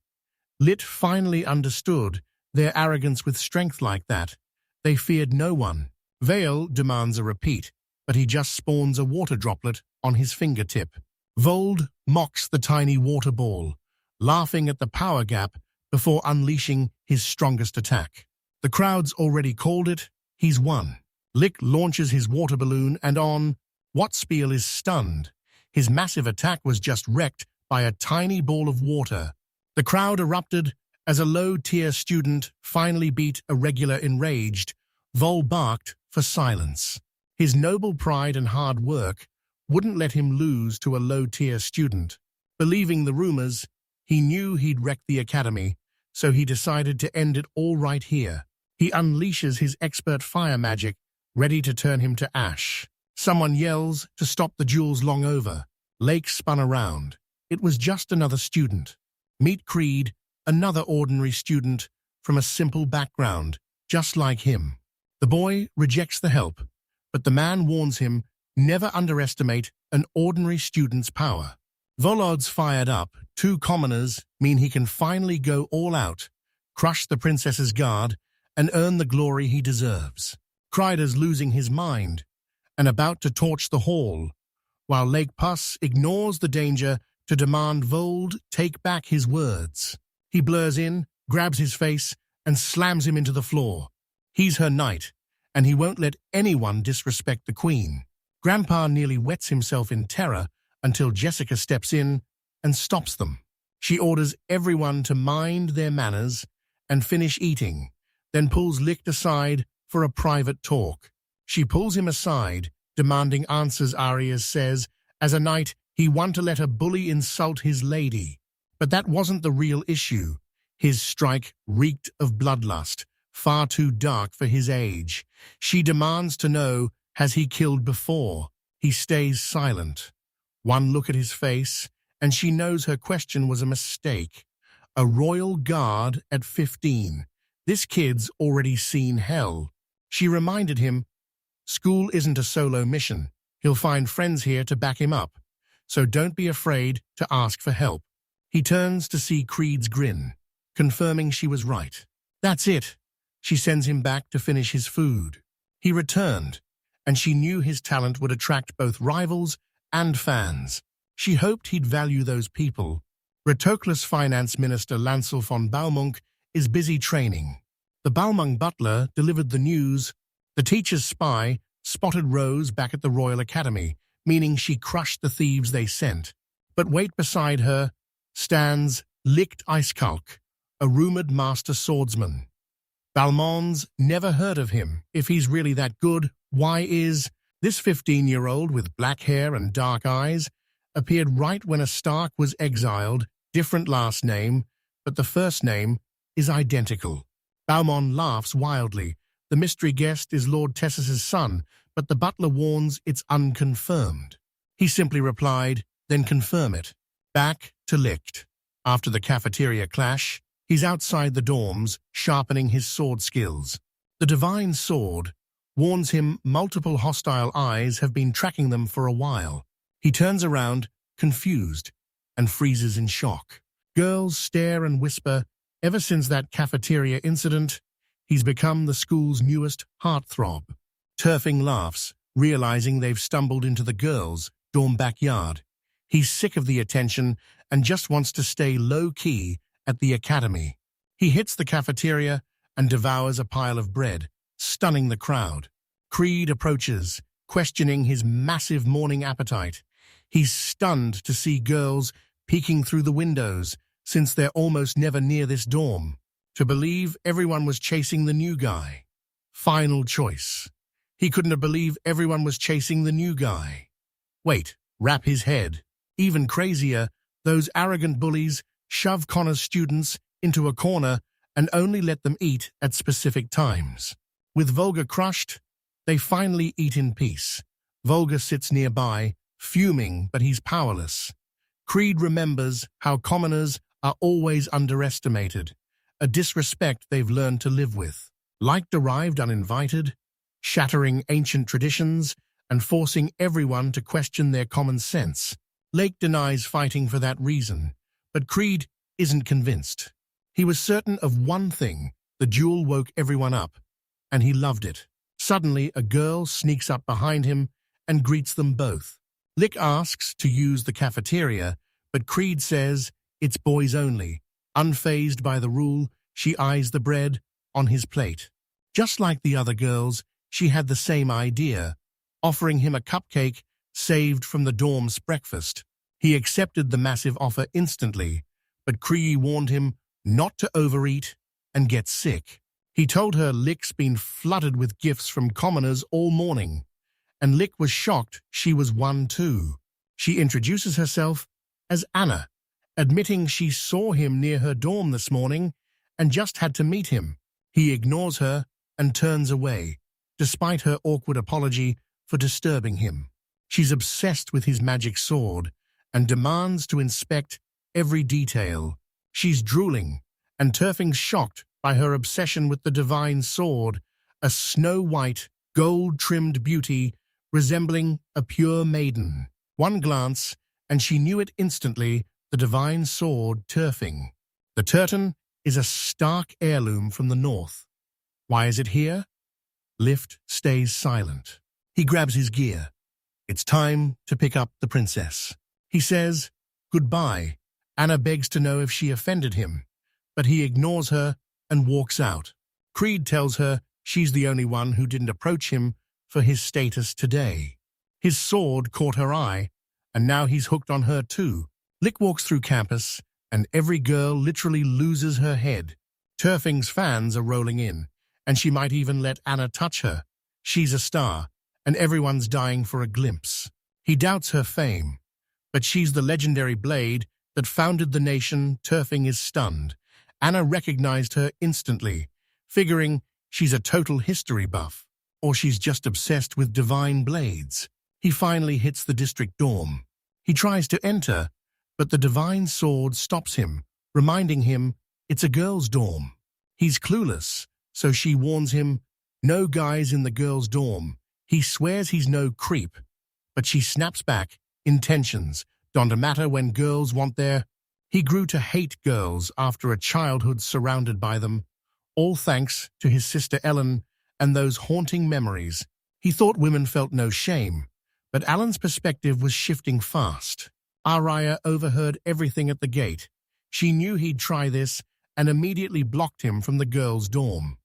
Lit finally understood their arrogance. With strength like that, they feared no one. Vale demands a repeat, but he just spawns a water droplet on his fingertip. Vold mocks the tiny water ball, laughing at the power gap before unleashing his strongest attack. The crowd's already called it. He's won. Lick launches his water balloon, and on Watspiel is stunned. His massive attack was just wrecked by a tiny ball of water. The crowd erupted as a low-tier student finally beat a regular. Enraged, Vol barked for silence. His noble pride and hard work wouldn't let him lose to a low-tier student. Believing the rumors, he knew he'd wrecked the academy, so he decided to end it all right here. He unleashes his expert fire magic, ready to turn him to ash. Someone yells to stop. The duel's long over. Lake spun around. It was just another student. Meet Creed, another ordinary student from a simple background, just like him. The boy rejects the help, but the man warns him never underestimate an ordinary student's power. Volod's fired up. 2 commoners mean he can finally go all out, crush the princess's guard, and earn the glory he deserves. Kreider's losing his mind and about to torch the hall, while Lake Puss ignores the danger to demand Vold take back his words. He blurs in, grabs his face, and slams him into the floor. He's her knight, and he won't let anyone disrespect the queen. Grandpa nearly wets himself in terror until Jessica steps in and stops them. She orders everyone to mind their manners and finish eating, then pulls Licht aside for a private talk. She pulls him aside, demanding answers. Arias says, as a knight, he wanted to let a bully insult his lady. But that wasn't the real issue. His strike reeked of bloodlust, far too dark for his age. She demands to know, has he killed before? He stays silent. One look at his face, and she knows her question was a mistake. A royal guard at 15. This kid's already seen hell. She reminded him, school isn't a solo mission. He'll find friends here to back him up. So don't be afraid to ask for help. He turns to see Creed's grin, confirming she was right. That's it. She sends him back to finish his food. He returned, and she knew his talent would attract both rivals and fans. She hoped he'd value those people. Retoclus Finance Minister Lancel von Baumunk is busy training. The Balmung butler delivered the news. The teacher's spy spotted Rose back at the Royal Academy, meaning she crushed the thieves they sent. But wait, beside her stands Licht Eiskalk, a rumored master swordsman. Balmons never heard of him. If he's really that good, why is this 15-year-old with black hair and dark eyes appeared right when a Stark was exiled Different last name, but the first name is identical. Baumon laughs wildly. The mystery guest is Lord Tessus's son, but the butler warns it's unconfirmed. He simply replied, "Then confirm it." Back to Licht. After the cafeteria clash, he's outside the dorms, sharpening his sword skills. The divine sword warns him multiple hostile eyes have been tracking them for a while. He turns around, confused, and freezes in shock. Girls stare and whisper. Ever since that cafeteria incident, he's become the school's newest heartthrob. Turfing laughs, realizing they've stumbled into the girls' dorm backyard. He's sick of the attention and just wants to stay low-key at the academy. He hits the cafeteria and devours a pile of bread, stunning the crowd. Creed approaches, questioning his massive morning appetite. He's stunned to see girls peeking through the windows, since they're almost never near this dorm. To believe everyone was chasing the new guy. Final choice. He couldn't have believed everyone was chasing the new guy. Wait, wrap his head. Even crazier, those arrogant bullies shove Connor's students into a corner and only let them eat at specific times. With Volga crushed, they finally eat in peace. Volga sits nearby, fuming, but he's powerless. Creed remembers how commoners are always underestimated, a disrespect they've learned to live with. Licht arrived uninvited, shattering ancient traditions and forcing everyone to question their common sense. Lake denies fighting for that reason, but Creed isn't convinced. He was certain of one thing: the duel woke everyone up, and he loved it. Suddenly, a girl sneaks up behind him and greets them both. Lick asks to use the cafeteria, but Creed says it's boys only. Unfazed by the rule, she eyes the bread on his plate. Just like the other girls, she had the same idea, offering him a cupcake saved from the dorm's breakfast. He accepted the massive offer instantly, but Cree warned him not to overeat and get sick. He told her Lick's been flooded with gifts from commoners all morning, and Lick was shocked she was one too. She introduces herself as Anna, admitting she saw him near her dorm this morning and just had to meet him. He ignores her and turns away, despite her awkward apology for disturbing him. She's obsessed with his magic sword and demands to inspect every detail. She's drooling, and Turfing's shocked by her obsession with the divine sword, a snow-white, gold-trimmed beauty resembling a pure maiden. One glance, and she knew it instantly, the divine sword Turfing. The Turton is a stark heirloom from the north. Why is it here? Lift stays silent. He grabs his gear. It's time to pick up the princess. He says, "Goodbye." Anna begs to know if she offended him, but he ignores her and walks out. Creed tells her she's the only one who didn't approach him for his status today. His sword caught her eye, and now he's hooked on her too. Lick walks through campus, and every girl literally loses her head. Turfing's fans are rolling in, and she might even let Anna touch her. She's a star, and everyone's dying for a glimpse. He doubts her fame, but she's the legendary blade that founded the nation. Turfing is stunned. Anna recognized her instantly, figuring she's a total history buff, or she's just obsessed with divine blades. He finally hits the district dorm. He tries to enter, but the divine sword stops him, reminding him it's a girl's dorm. He's clueless, so she warns him, "No guys in the girls' dorm." He swears he's no creep, but she snaps back, "Intentions don't matter when girls want their..." He grew to hate girls after a childhood surrounded by them, all thanks to his sister Ellen and those haunting memories. He thought women felt no shame, but Alan's perspective was shifting fast. Araya overheard everything at the gate. She knew he'd try this and immediately blocked him from the girls' dorm.